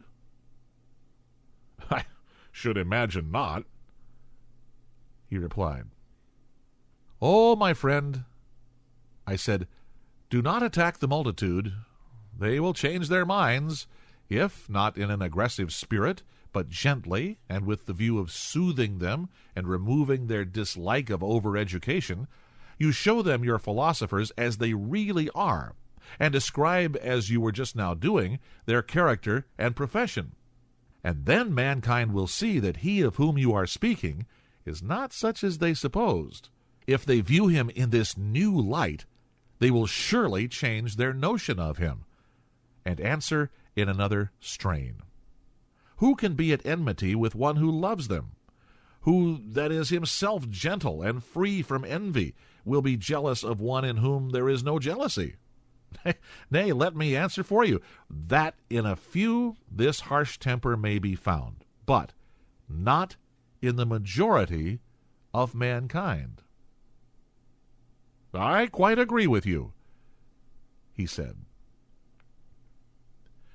I should imagine not, he replied. Oh, my friend, I said, do not attack the multitude. They will change their minds, if not in an aggressive spirit, but gently, and with the view of soothing them and removing their dislike of over-education. You show them your philosophers as they really are, and describe, as you were just now doing, their character and profession. And then mankind will see that he of whom you are speaking is not such as they supposed. If they view him in this new light, they will surely change their notion of him, and answer in another strain. Who can be at enmity with one who loves them? Who that is himself gentle and free from envy will be jealous of one in whom there is no jealousy? Nay, let me answer for you, that in a few this harsh temper may be found, but not in the majority of mankind. I quite agree with you, he said.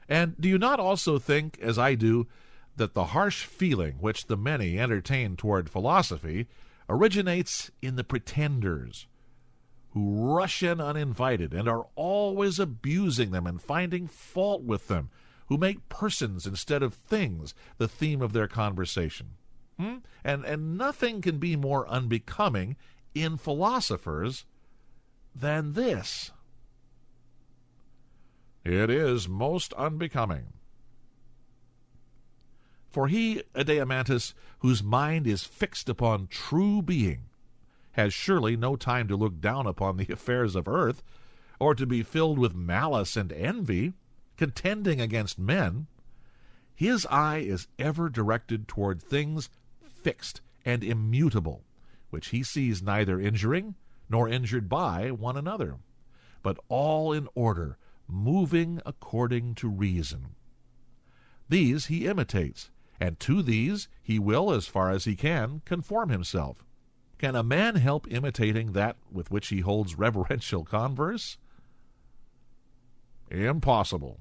And do you not also think, as I do, that the harsh feeling which the many entertain toward philosophy originates in the pretenders, who rush in uninvited and are always abusing them and finding fault with them, who make persons instead of things the theme of their conversation? And nothing can be more unbecoming in philosophers than this. It is most unbecoming. For he, Adeimantus, whose mind is fixed upon true being, has surely no time to look down upon the affairs of earth, or to be filled with malice and envy, contending against men. His eye is ever directed toward things fixed and immutable, which he sees neither injuring nor injured by one another, but all in order, moving according to reason. These he imitates, and to these he will, as far as he can, conform himself. Can a man help imitating that with which he holds reverential converse? Impossible.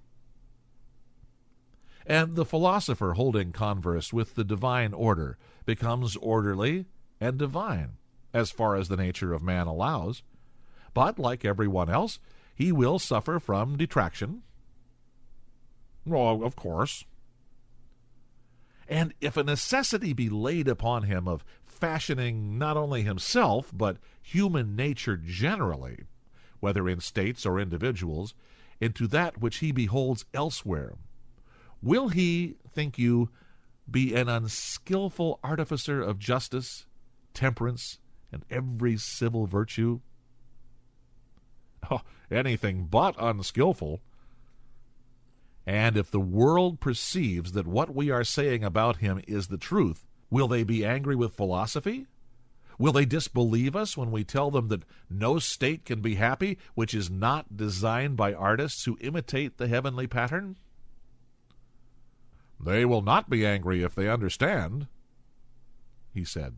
And the philosopher holding converse with the divine order becomes orderly and divine, as far as the nature of man allows. But, like everyone else, he will suffer from detraction. Well, of course. And if a necessity be laid upon him of fashioning not only himself, but human nature generally, whether in states or individuals, into that which he beholds elsewhere, will he, think you, be an unskilful artificer of justice, temperance, and every civil virtue? Oh, anything but unskilful. And if the world perceives that what we are saying about him is the truth, will they be angry with philosophy? Will they disbelieve us when we tell them that no state can be happy which is not designed by artists who imitate the heavenly pattern? They will not be angry if they understand, he said.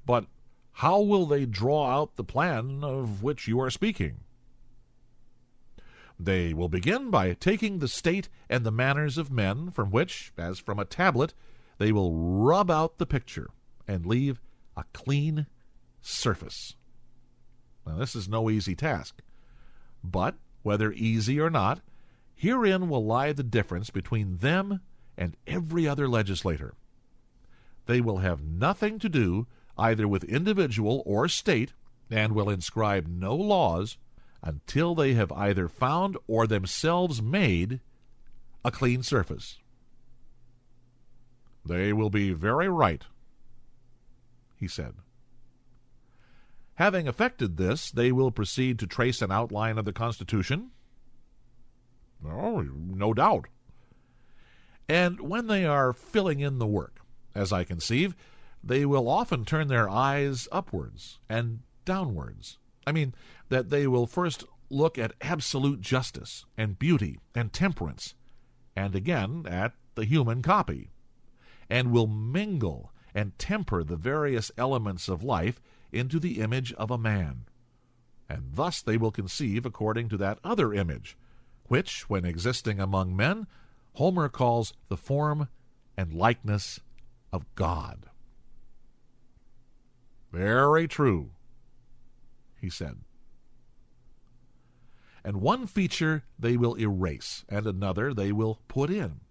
But how will they draw out the plan of which you are speaking? They will begin by taking the state and the manners of men, from which, as from a tablet, they will rub out the picture and leave a clean surface. Now, this is no easy task. But, whether easy or not, herein will lie the difference between them and every other legislator. They will have nothing to do either with individual or state, and will inscribe no laws until they have either found or themselves made a clean surface. They will be very right, he said. Having effected this, they will proceed to trace an outline of the Constitution? Oh, no doubt. And when they are filling in the work, as I conceive, they will often turn their eyes upwards and downwards. I mean, that they will first look at absolute justice and beauty and temperance, and again at the human copy, and will mingle and temper the various elements of life into the image of a man. And thus they will conceive according to that other image, which, when existing among men, Homer calls the form and likeness of God. Very true, he said. And one feature they will erase, and another they will put in.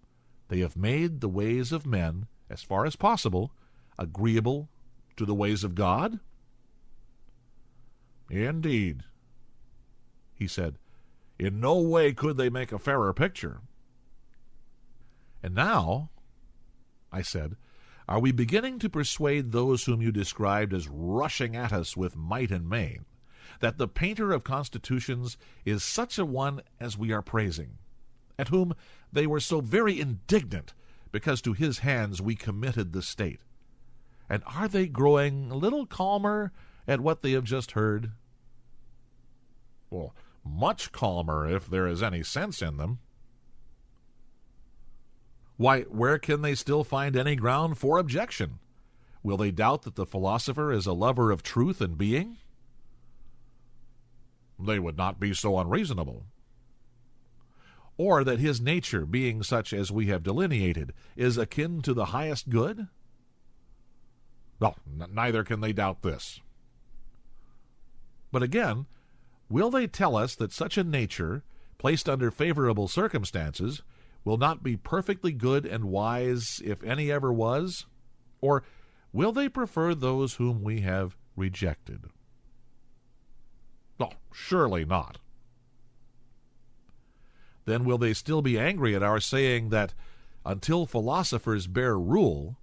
They have made the ways of men, as far as possible, agreeable to the ways of God? Indeed, he said. In no way could they make a fairer picture. And now, I said, are we beginning to persuade those whom you described as rushing at us with might and main, that the painter of constitutions is such a one as we are praising, at whom they were so very indignant because to his hands we committed the state? And are they growing a little calmer at what they have just heard? Well, much calmer if there is any sense in them. Why, where can they still find any ground for objection? Will they doubt that the philosopher is a lover of truth and being? They would not be so unreasonable. Or that his nature, being such as we have delineated, is akin to the highest good? Well, neither can they doubt this. But again, will they tell us that such a nature, placed under favorable circumstances, will not be perfectly good and wise, if any ever was? Or will they prefer those whom we have rejected? Oh, surely not. Then will they still be angry at our saying that, until philosophers bear rule,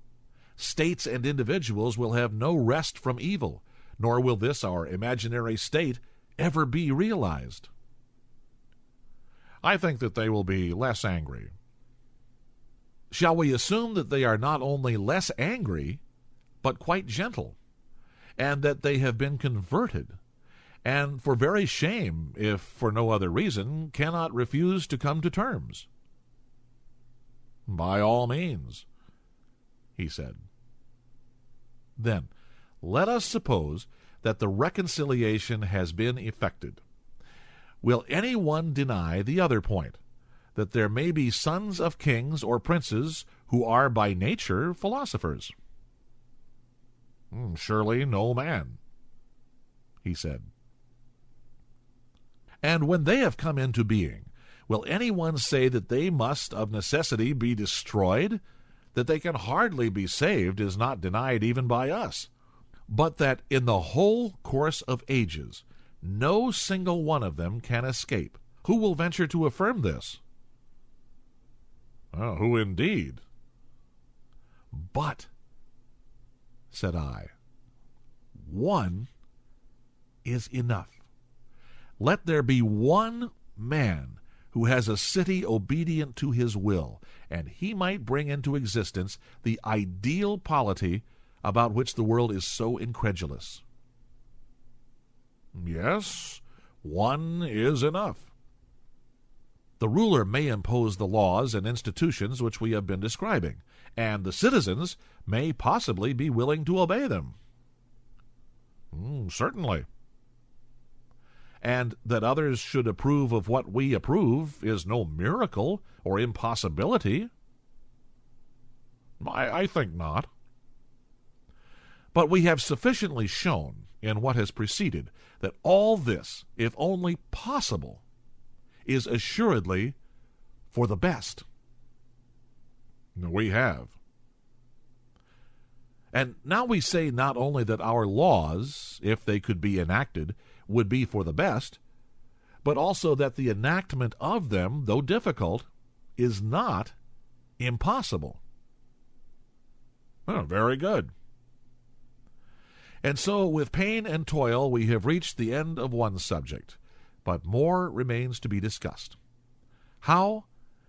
states and individuals will have no rest from evil, nor will this our imaginary state ever be realized? I think that they will be less angry. Shall we assume that they are not only less angry, but quite gentle, and that they have been converted, and for very shame, if for no other reason, cannot refuse to come to terms. By all means, he said. Then, let us suppose that the reconciliation has been effected. Will any one deny the other point, that there may be sons of kings or princes who are by nature philosophers? Surely no man, he said. And when they have come into being, will any one say that they must of necessity be destroyed? That they can hardly be saved is not denied even by us, but that in the whole course of ages no single one of them can escape. Who will venture to affirm this? Who indeed? But, said I, one is enough. Let there be one man who has a city obedient to his will, and he might bring into existence the ideal polity about which the world is so incredulous. Yes, one is enough. The ruler may impose the laws and institutions which we have been describing, and the citizens may possibly be willing to obey them. Certainly. And that others should approve of what we approve is no miracle or impossibility. I think not. But we have sufficiently shown in what has preceded that all this, if only possible, is assuredly for the best. We have. And now we say not only that our laws, if they could be enacted, would be for the best, but also that the enactment of them, though difficult, is not impossible. Very good. And so, with pain and toil, we have reached the end of one subject, but more remains to be discussed. How,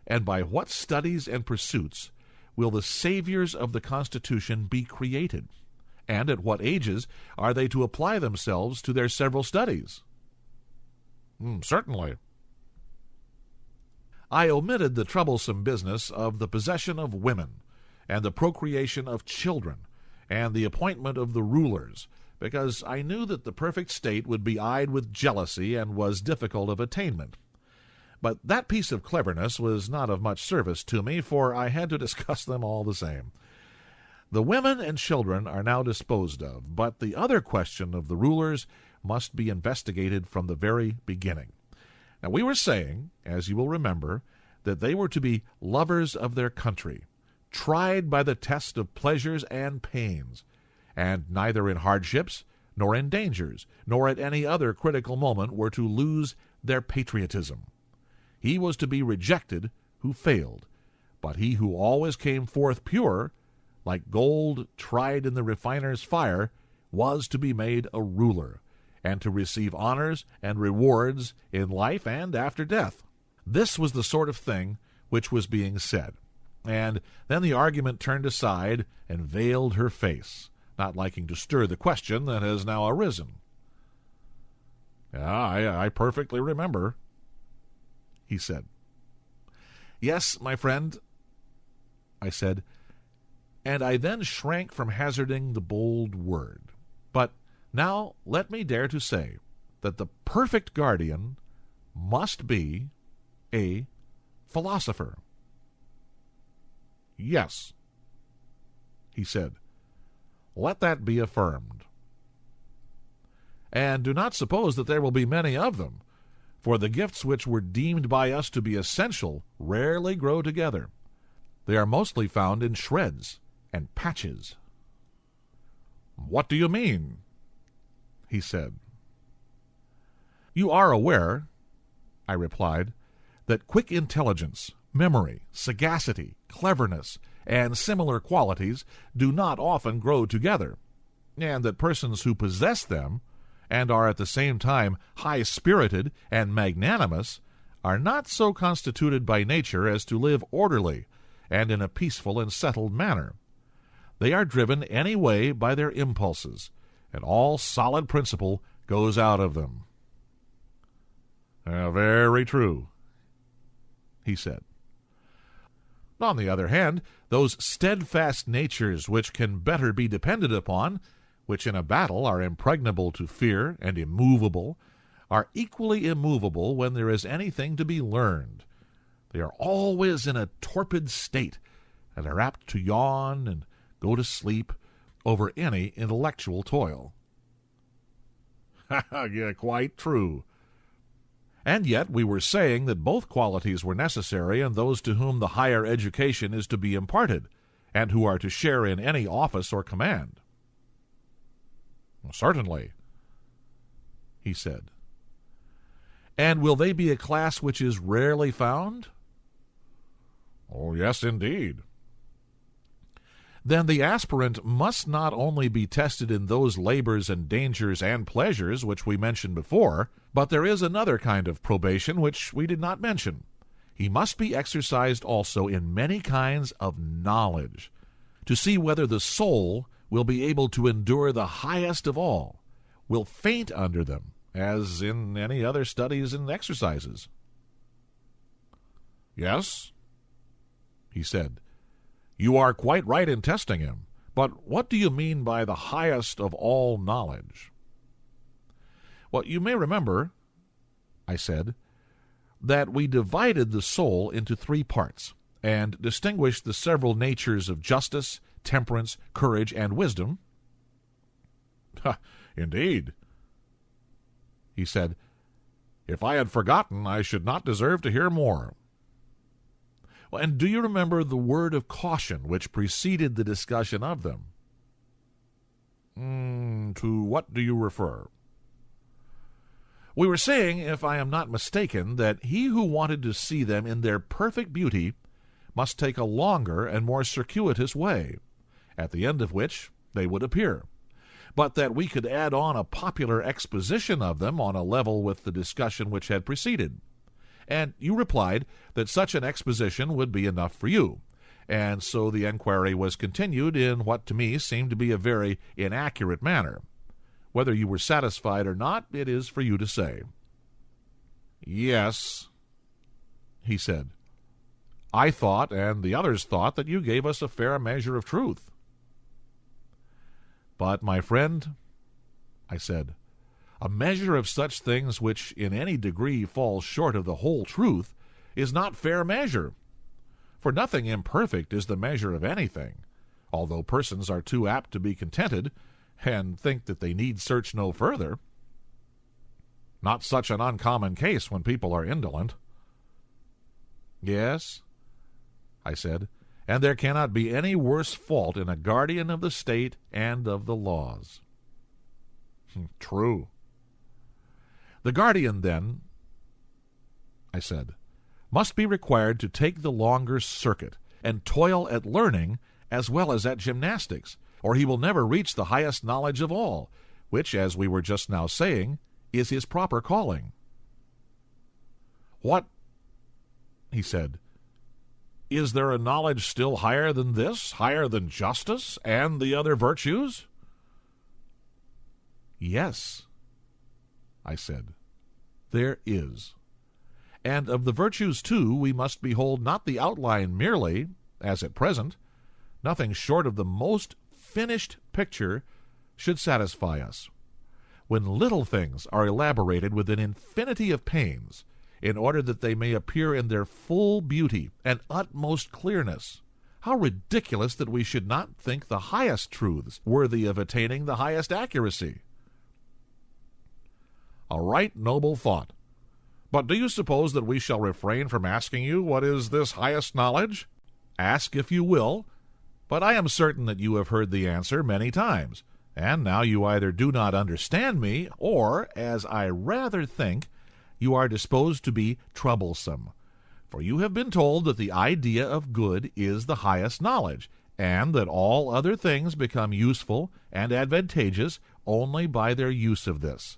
and by what studies and pursuits, will the saviors of the Constitution be created? And at what ages are they to apply themselves to their several studies? Certainly. I omitted the troublesome business of the possession of women, and the procreation of children, and the appointment of the rulers, because I knew that the perfect state would be eyed with jealousy and was difficult of attainment. But that piece of cleverness was not of much service to me, for I had to discuss them all the same. The women and children are now disposed of, but the other question of the rulers must be investigated from the very beginning. Now, we were saying, as you will remember, that they were to be lovers of their country, tried by the test of pleasures and pains, and neither in hardships, nor in dangers, nor at any other critical moment were to lose their patriotism. He was to be rejected who failed, but he who always came forth pure, like gold tried in the refiner's fire, was to be made a ruler, and to receive honors and rewards in life and after death. This was the sort of thing which was being said. And then the argument turned aside and veiled her face, not liking to stir the question that has now arisen. I perfectly remember, he said. Yes, my friend, I said, and I then shrank from hazarding the bold word. But now let me dare to say that the perfect guardian must be a philosopher. Yes, he said. Let that be affirmed. And do not suppose that there will be many of them, for the gifts which were deemed by us to be essential rarely grow together. They are mostly found in shreds and patches. What do you mean? He said. You are aware, I replied, that quick intelligence, memory, sagacity, cleverness, and similar qualities do not often grow together, and that persons who possess them, and are at the same time high-spirited and magnanimous, are not so constituted by nature as to live orderly and in a peaceful and settled manner. They are driven any way by their impulses, and all solid principle goes out of them. Very true, he said. On the other hand, those steadfast natures which can better be depended upon, which in a battle are impregnable to fear and immovable, are equally immovable when there is anything to be learned. They are always in a torpid state, and are apt to yawn and go to sleep over any intellectual toil. Yeah, quite true. And yet we were saying that both qualities were necessary in those to whom the higher education is to be imparted, and who are to share in any office or command. Certainly, he said. And will they be a class which is rarely found? Oh, yes, indeed. Then the aspirant must not only be tested in those labors and dangers and pleasures which we mentioned before, but there is another kind of probation which we did not mention. He must be exercised also in many kinds of knowledge, to see whether the soul will be able to endure the highest of all, will faint under them, as in any other studies and exercises. Yes, he said. You are quite right in testing him, but what do you mean by the highest of all knowledge? Well, you may remember, I said, that we divided the soul into 3 parts, and distinguished the several natures of justice, temperance, courage, and wisdom. Indeed, he said. If I had forgotten, I should not deserve to hear more. And do you remember the word of caution which preceded the discussion of them? To what do you refer? We were saying, if I am not mistaken, that he who wanted to see them in their perfect beauty must take a longer and more circuitous way, at the end of which they would appear, but that we could add on a popular exposition of them on a level with the discussion which had preceded. And you replied that such an exposition would be enough for you, and so the enquiry was continued in what to me seemed to be a very inaccurate manner. Whether you were satisfied or not, it is for you to say. Yes, he said. I thought, and the others thought, that you gave us a fair measure of truth. But, my friend, I said, a measure of such things which in any degree falls short of the whole truth is not fair measure. For nothing imperfect is the measure of anything, although persons are too apt to be contented and think that they need search no further. Not such an uncommon case when people are indolent. Yes, I said, and there cannot be any worse fault in a guardian of the state and of the laws. True. The guardian, then, I said, must be required to take the longer circuit and toil at learning as well as at gymnastics, or he will never reach the highest knowledge of all, which, as we were just now saying, is his proper calling. What, he said, is there a knowledge still higher than this, higher than justice and the other virtues? Yes, I said, there is. And of the virtues, too, we must behold not the outline merely, as at present. Nothing short of the most finished picture should satisfy us. When little things are elaborated with an infinity of pains, in order that they may appear in their full beauty and utmost clearness, how ridiculous that we should not think the highest truths worthy of attaining the highest accuracy. A right noble thought. But do you suppose that we shall refrain from asking you what is this highest knowledge? Ask if you will, but I am certain that you have heard the answer many times, and now you either do not understand me, or, as I rather think, you are disposed to be troublesome. For you have been told that the idea of good is the highest knowledge, and that all other things become useful and advantageous only by their use of this.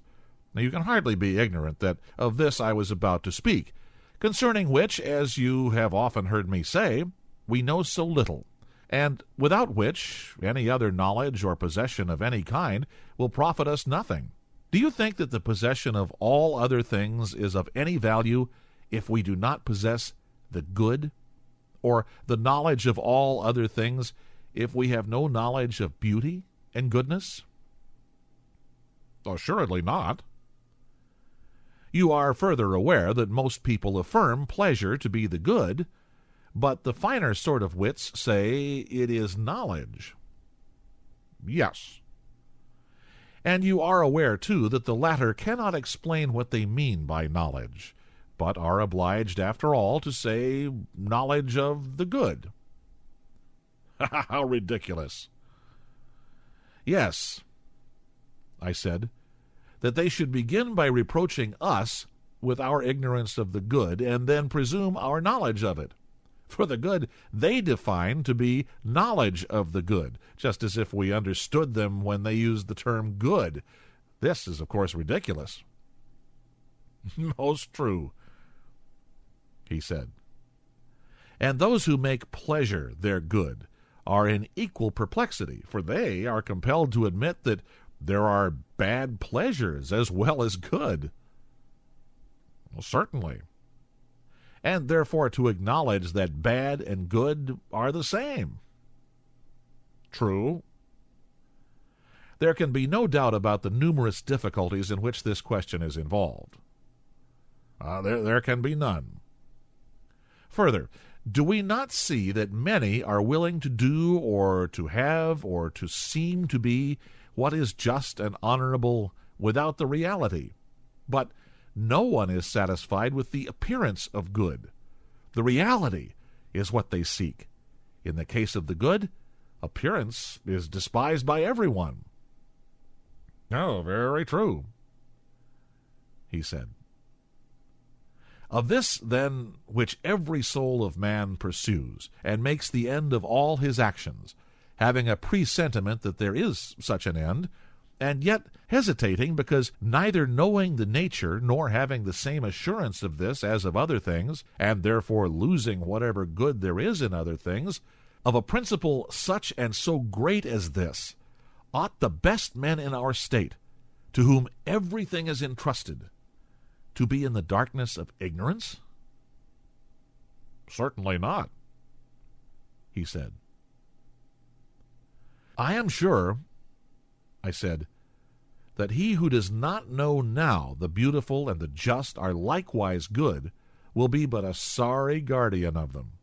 Now you can hardly be ignorant that of this I was about to speak, concerning which, as you have often heard me say, we know so little, and without which any other knowledge or possession of any kind will profit us nothing. Do you think that the possession of all other things is of any value if we do not possess the good? Or the knowledge of all other things if we have no knowledge of beauty and goodness? Assuredly not. You are further aware that most people affirm pleasure to be the good, but the finer sort of wits say it is knowledge. Yes. And you are aware, too, that the latter cannot explain what they mean by knowledge, but are obliged, after all, to say knowledge of the good. How ridiculous! Yes, I said, that they should begin by reproaching us with our ignorance of the good, and then presume our knowledge of it. For the good they define to be knowledge of the good, just as if we understood them when they used the term good. This is, of course, ridiculous. Most true, he said. And those who make pleasure their good are in equal perplexity, for they are compelled to admit that there are bad pleasures as well as good. Well, certainly. And therefore to acknowledge that bad and good are the same. True. There can be no doubt about the numerous difficulties in which this question is involved. There can be none. Further, do we not see that many are willing to do or to have or to seem to be what is just and honorable without the reality? But no one is satisfied with the appearance of good. The reality is what they seek. In the case of the good, appearance is despised by everyone. Oh, very true, he said. Of this, then, which every soul of man pursues, and makes the end of all his actions, having a presentiment that there is such an end, and yet hesitating, because neither knowing the nature nor having the same assurance of this as of other things, and therefore losing whatever good there is in other things, of a principle such and so great as this, ought the best men in our state, to whom everything is entrusted, to be in the darkness of ignorance? Certainly not, he said. I am sure, I said, that he who does not know now the beautiful and the just are likewise good will be but a sorry guardian of them,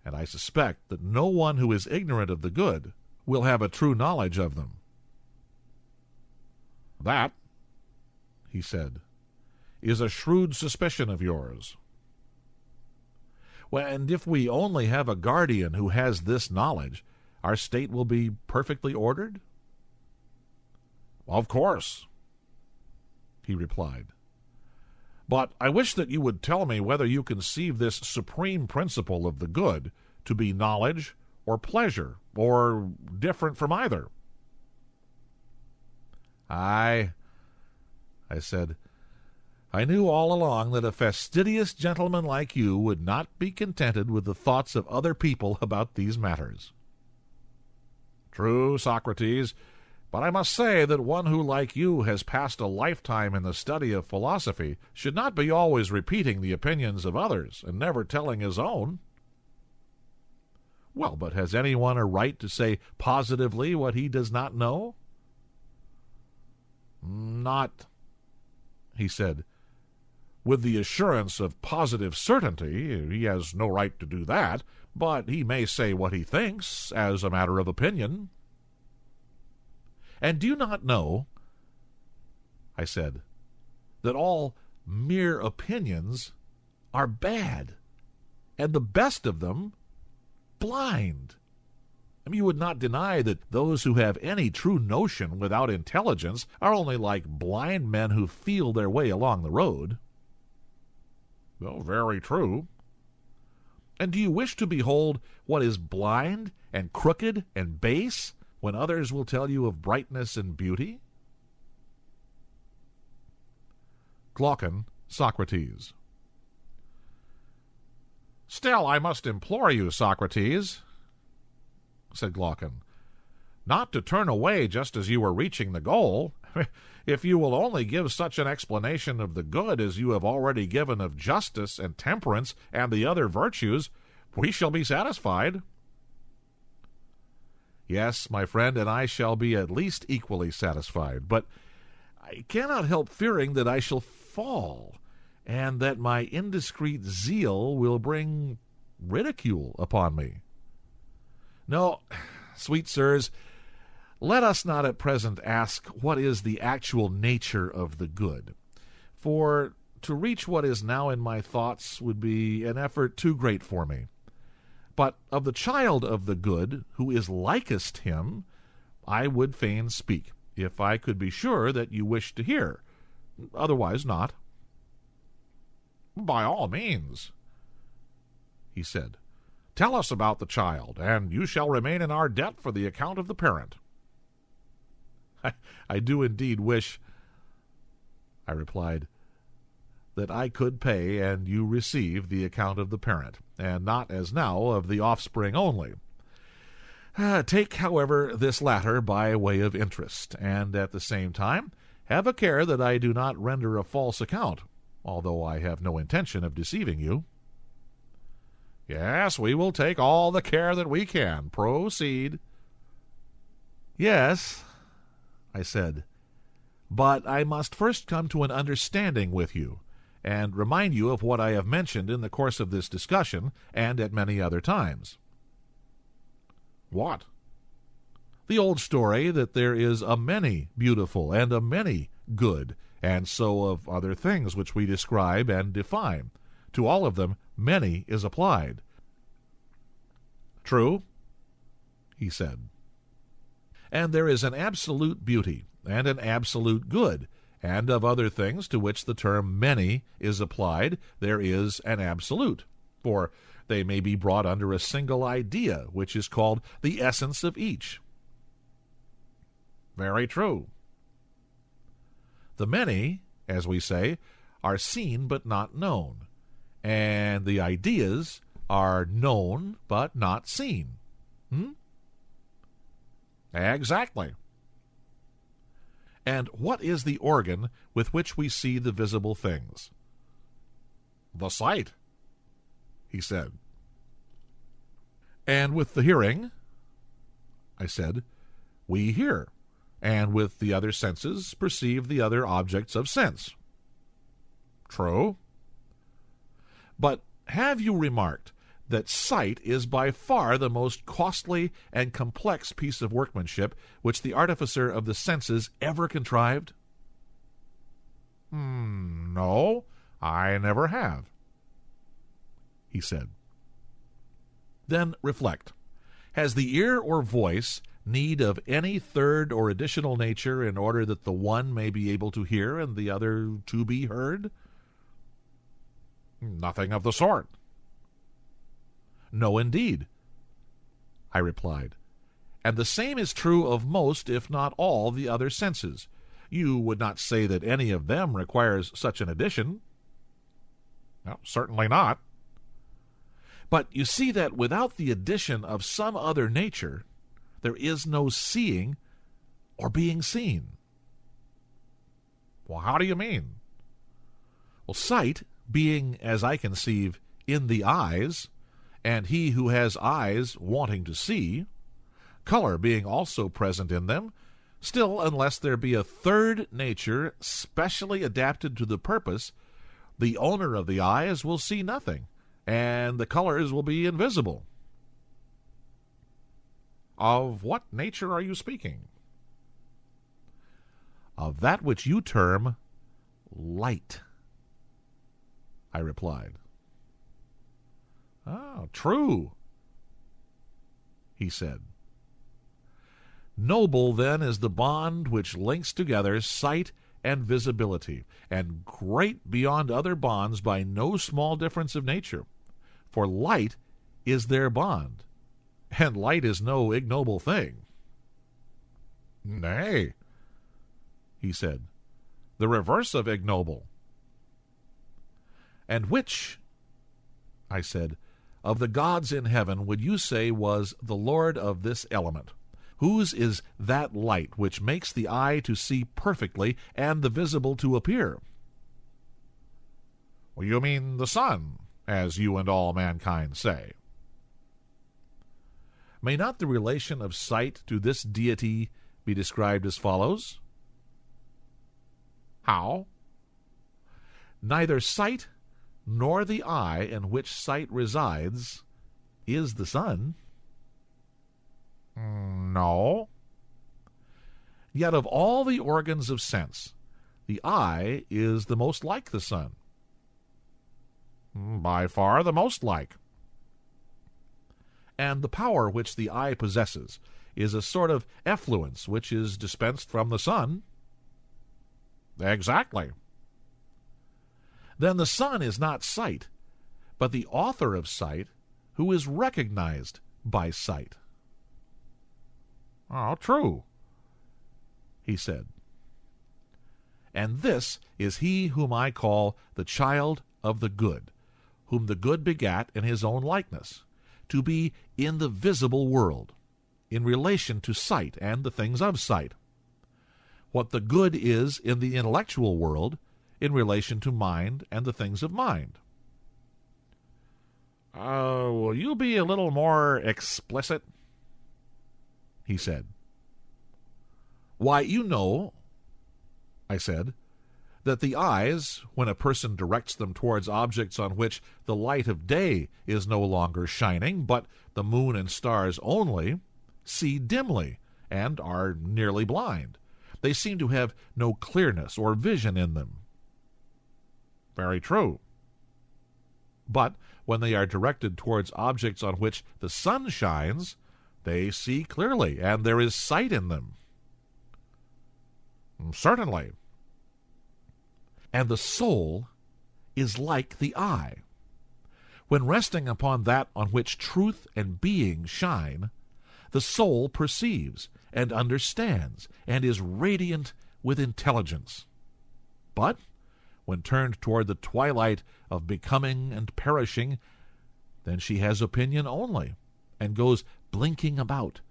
and I suspect that no one who is ignorant of the good will have a true knowledge of them. That, he said, is a shrewd suspicion of yours. Well, and if we only have a guardian who has this knowledge, our state will be perfectly ordered? Of course, he replied. But I wish that you would tell me whether you conceive this supreme principle of the good to be knowledge or pleasure, or different from either. I said, I knew all along that a fastidious gentleman like you would not be contented with the thoughts of other people about these matters. True, Socrates, but I must say that one who, like you, has passed a lifetime in the study of philosophy should not be always repeating the opinions of others and never telling his own. Well, but has anyone a right to say positively what he does not know? Not, he said, with the assurance of positive certainty. He has no right to do that, but he may say what he thinks as a matter of opinion. And do you not know, I said, that all mere opinions are bad, and the best of them blind? I mean, you would not deny that those who have any true notion without intelligence are only like blind men who feel their way along the road. Well, very true. And do you wish to behold what is blind and crooked and base, when others will tell you of brightness and beauty? Glaucon, Socrates. Still, I must implore you, Socrates, said Glaucon. "Not to turn away just as you were reaching the goal. If you will only give such an explanation of the good as you have already given of justice and temperance and the other virtues, we shall be satisfied." "Yes, my friend, and I shall be at least equally satisfied. But I cannot help fearing that I shall fall, and that my indiscreet zeal will bring ridicule upon me. No, sweet sirs, let us not at present ask what is the actual nature of the good, for to reach what is now in my thoughts would be an effort too great for me. But of the child of the good, who is likest him, I would fain speak, if I could be sure that you wish to hear, otherwise not." "By all means," he said. "Tell us about the child, and you shall remain in our debt for the account of the parent." I do indeed wish," I replied, "that I could pay and you receive the account of the parent, and not as now of the offspring only. Take, however, this latter by way of interest, and at the same time have a care that I do not render a false account, although I have no intention of deceiving you." "Yes, we will take all the care that we can. Proceed." "Yes," I said, "but I must first come to an understanding with you, and remind you of what I have mentioned in the course of this discussion and at many other times." "What?" "The old story that there is a many beautiful and a many good, and so of other things which we describe and define. To all of them many is applied." "True," he said. "And there is an absolute beauty and an absolute good, and of other things to which the term many is applied there is an absolute, for they may be brought under a single idea, which is called the essence of each." "Very true." "The many, as we say, are seen but not known, and the ideas are known but not seen." "Exactly." "And what is the organ with which we see the visible things?" "The sight," he said. "And with the hearing?" I said. "We hear, and with the other senses perceive the other objects of sense." "True." "But have you remarked that sight is by far the most costly and complex piece of workmanship which the artificer of the senses ever contrived?" "No, I never have," he said. "Then reflect. Has the ear or voice need of any third or additional nature in order that the one may be able to hear and the other to be heard?" "Nothing of the sort." "No, indeed," I replied. "And the same is true of most, if not all, the other senses. You would not say that any of them requires such an addition?" "No, certainly not." "But you see that without the addition of some other nature, there is no seeing or being seen." "Well, how do you mean?" "Well, sight being, as I conceive, in the eyes, and he who has eyes wanting to see, color being also present in them, still, unless there be a third nature specially adapted to the purpose, the owner of the eyes will see nothing, and the colors will be invisible." "Of what nature are you speaking?" "Of that which you term light," I replied. "Ah, true," he said. "Noble, then, is the bond which links together sight and visibility, and great beyond other bonds by no small difference of nature. For light is their bond, and light is no ignoble thing." "Nay," he said, "the reverse of ignoble." "And which," I said, of the gods in heaven would you say was the Lord of this element? Whose is that light which makes the eye to see perfectly and the visible to appear? Well, you mean the sun, as you and all mankind say. May not the relation of sight to this deity be described as follows? How? Neither sight nor the eye in which sight resides is the sun. No. Yet of all the organs of sense, the eye is the most like the sun. By far the most like. And the power which the eye possesses is a sort of effluence which is dispensed from the sun. Exactly. Then the sun is not sight, but the author of sight, who is recognized by sight. Oh, true, he said. And this is he whom I call the child of the good, whom the good begat in his own likeness, to be in the visible world, in relation to sight and the things of sight. What the good is in the intellectual world, in relation to mind and the things of mind. Will you be a little more explicit? He said. Why, you know, I said, that the eyes, when a person directs them towards objects on which the light of day is no longer shining, but the moon and stars only, see dimly and are nearly blind. They seem to have no clearness or vision in them. Very true. But when they are directed towards objects on which the sun shines, they see clearly, and there is sight in them. Certainly. And the soul is like the eye. When resting upon that on which truth and being shine, the soul perceives and understands and is radiant with intelligence. But when turned toward the twilight of becoming and perishing, then she has opinion only, and goes blinking about,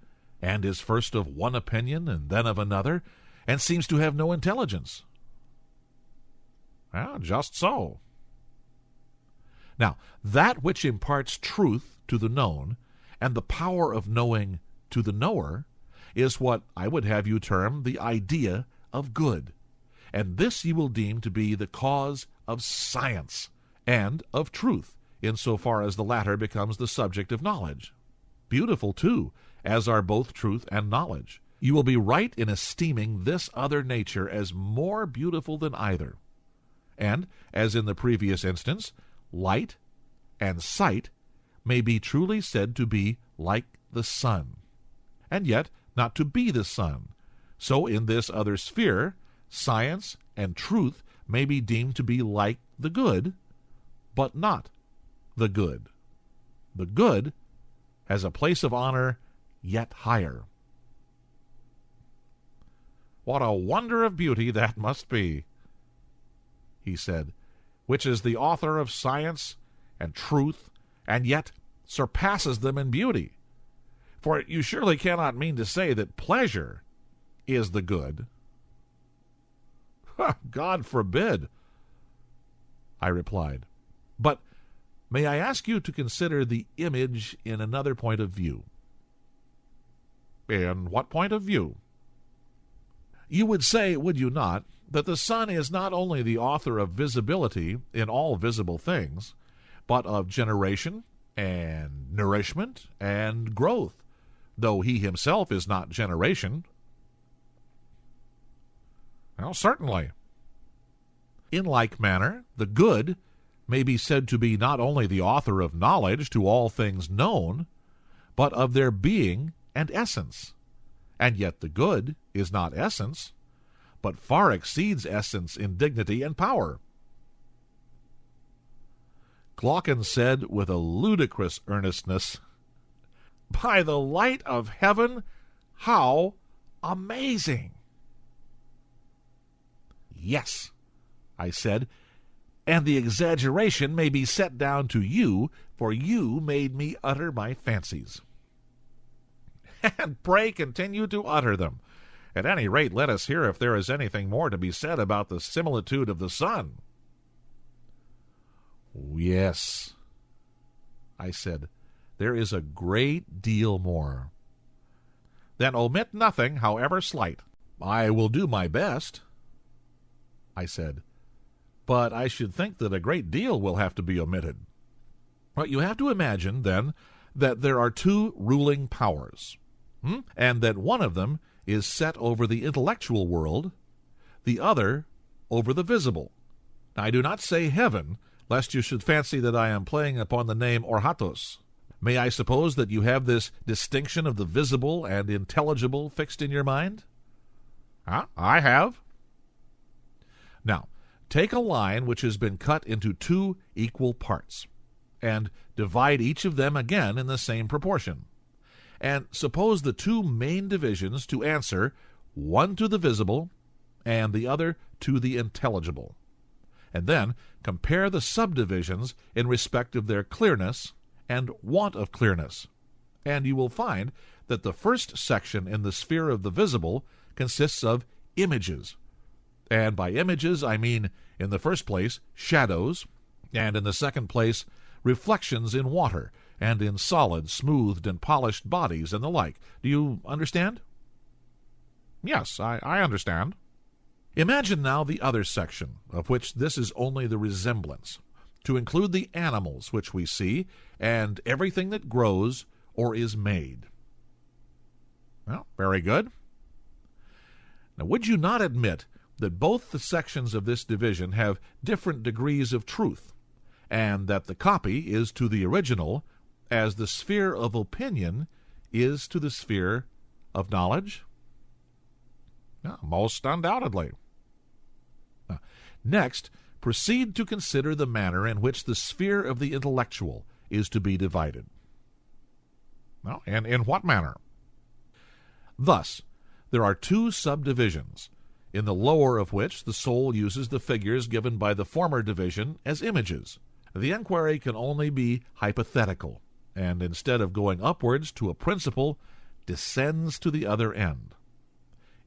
and is first of one opinion and then of another, and seems to have no intelligence. Well, just so. Now, that which imparts truth to the known, and the power of knowing to the knower, is what I would have you term the idea of good. And this you will deem to be the cause of science, and of truth, insofar as the latter becomes the subject of knowledge. Beautiful, too, as are both truth and knowledge. You will be right in esteeming this other nature as more beautiful than either. And, as in the previous instance, light and sight may be truly said to be like the sun, and yet not to be the sun. So in this other sphere, science and truth may be deemed to be like the good, but not the good. The good has a place of honor yet higher. What a wonder of beauty that must be, he said, which is the author of science and truth, and yet surpasses them in beauty. For you surely cannot mean to say that pleasure is the good. God forbid, I replied. But may I ask you to consider the image in another point of view? In what point of view? You would say, would you not, that the sun is not only the author of visibility in all visible things, but of generation and nourishment and growth, though he himself is not generation? Well, certainly. In like manner, the good may be said to be not only the author of knowledge to all things known, but of their being and essence. And yet the good is not essence, but far exceeds essence in dignity and power. Glaucon said with a ludicrous earnestness, "By the light of heaven, how amazing!" Yes, I said, and the exaggeration may be set down to you for you made me utter my fancies. And pray continue to utter them. At any rate, let us hear if there is anything more to be said about the similitude of the sun. Yes, I said, there is a great deal more. Then omit nothing, however slight. I will do my best, I said, but I should think that a great deal will have to be omitted. But you have to imagine, then, that there are two ruling powers, and that one of them is set over the intellectual world, the other over the visible. Now, I do not say heaven, lest you should fancy that I am playing upon the name Orhatos. May I suppose that you have this distinction of the visible and intelligible fixed in your mind? I have. Now, take a line which has been cut into two equal parts, and divide each of them again in the same proportion. And suppose the two main divisions to answer, one to the visible, and the other to the intelligible. And then compare the subdivisions in respect of their clearness and want of clearness, and you will find that the first section in the sphere of the visible consists of images. And by images I mean, in the first place, shadows, and in the second place, reflections in water, and in solid, smoothed, and polished bodies, and the like. Do you understand? Yes, I understand. Imagine now the other section, of which this is only the resemblance, to include the animals which we see, and everything that grows or is made. Well, very good. Now, would you not admit that both the sections of this division have different degrees of truth, and that the copy is to the original as the sphere of opinion is to the sphere of knowledge? Most undoubtedly. Next, proceed to consider the manner in which the sphere of the intellectual is to be divided. And in what manner? Thus, there are two subdivisions, in the lower of which the soul uses the figures given by the former division as images. The inquiry can only be hypothetical, and instead of going upwards to a principle, descends to the other end.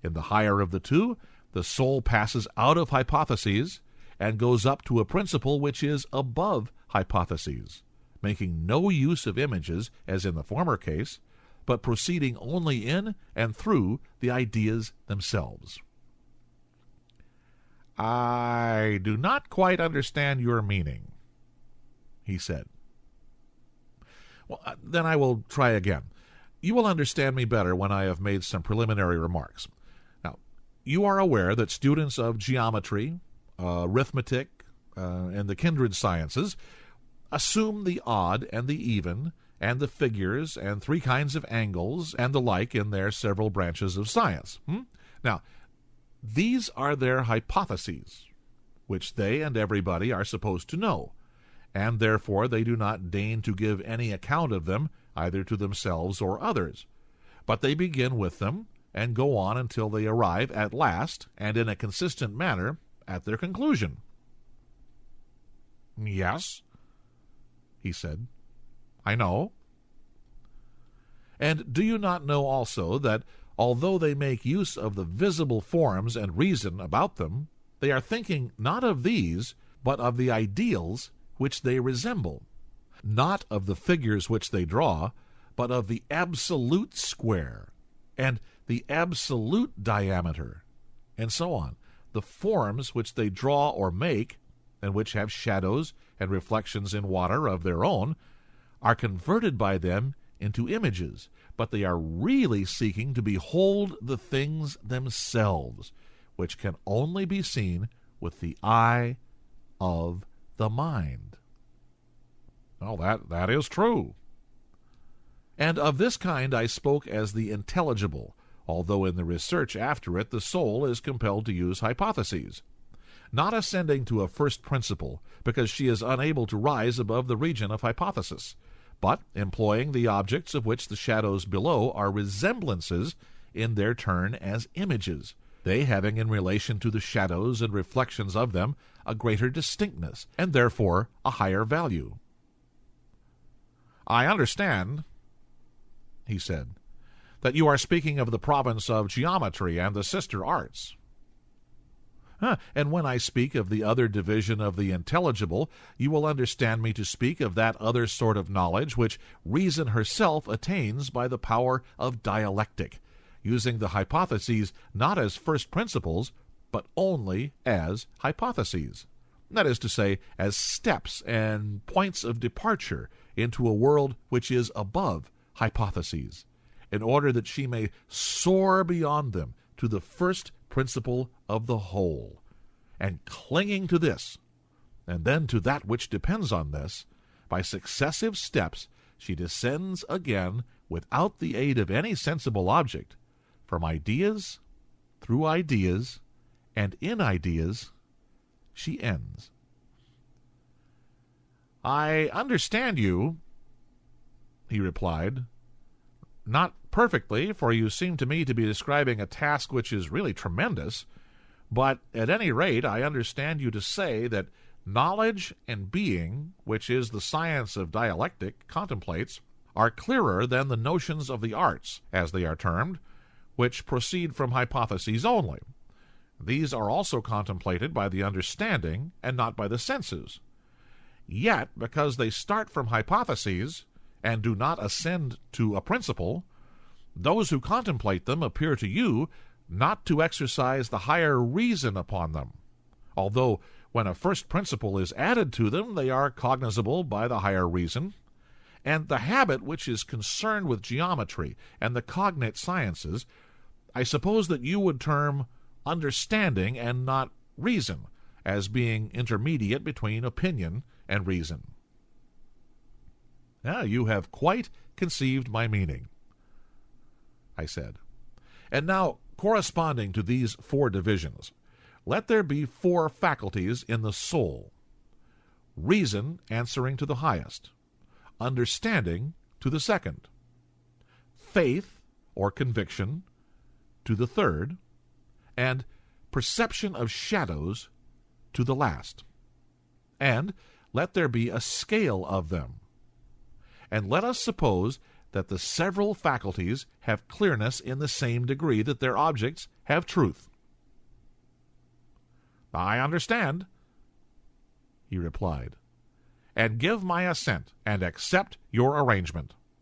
In the higher of the two, the soul passes out of hypotheses and goes up to a principle which is above hypotheses, making no use of images as in the former case, but proceeding only in and through the ideas themselves. I do not quite understand your meaning, he said. Well, then I will try again. You will understand me better when I have made some preliminary remarks. Now, you are aware that students of geometry, arithmetic, and the kindred sciences assume the odd and the even, and the figures, and three kinds of angles, and the like in their several branches of science. Now, these are their hypotheses, which they and everybody are supposed to know, and therefore they do not deign to give any account of them, either to themselves or others. But they begin with them, and go on until they arrive at last, and in a consistent manner, at their conclusion. Yes, he said, I know. And do you not know also that, although they make use of the visible forms and reason about them, they are thinking not of these, but of the ideals which they resemble, not of the figures which they draw, but of the absolute square, and the absolute diameter, and so on, the forms which they draw or make, and which have shadows and reflections in water of their own, are converted by them into images, but they are really seeking to behold the things themselves, which can only be seen with the eye of the mind. Well, that is true. And of this kind I spoke as the intelligible, although in the research after it the soul is compelled to use hypotheses, not ascending to a first principle, because she is unable to rise above the region of hypothesis, but employing the objects of which the shadows below are resemblances in their turn as images, they having in relation to the shadows and reflections of them a greater distinctness, and therefore a higher value. I understand, he said, that you are speaking of the province of geometry and the sister arts. And when I speak of the other division of the intelligible, you will understand me to speak of that other sort of knowledge which reason herself attains by the power of dialectic, using the hypotheses not as first principles, but only as hypotheses. That is to say, as steps and points of departure into a world which is above hypotheses, in order that she may soar beyond them to the first principle of the whole, and clinging to this, and then to that which depends on this, by successive steps she descends again without the aid of any sensible object, from ideas, through ideas, and in ideas she ends. I understand you, he replied. Not perfectly, for you seem to me to be describing a task which is really tremendous, but at any rate I understand you to say that knowledge and being, which is the science of dialectic, contemplates, are clearer than the notions of the arts, as they are termed, which proceed from hypotheses only. These are also contemplated by the understanding and not by the senses. Yet, because they start from hypotheses and do not ascend to a principle, those who contemplate them appear to you not to exercise the higher reason upon them, although when a first principle is added to them, they are cognizable by the higher reason, and the habit which is concerned with geometry and the cognate sciences, I suppose that you would term understanding and not reason, as being intermediate between opinion and reason. You have quite conceived my meaning, I said. And now, corresponding to these four divisions, let there be four faculties in the soul: reason answering to the highest, understanding to the second, faith or conviction to the third, and perception of shadows to the last. And let there be a scale of them. And let us suppose that the several faculties have clearness in the same degree that their objects have truth. I understand, he replied, and give my assent and accept your arrangement.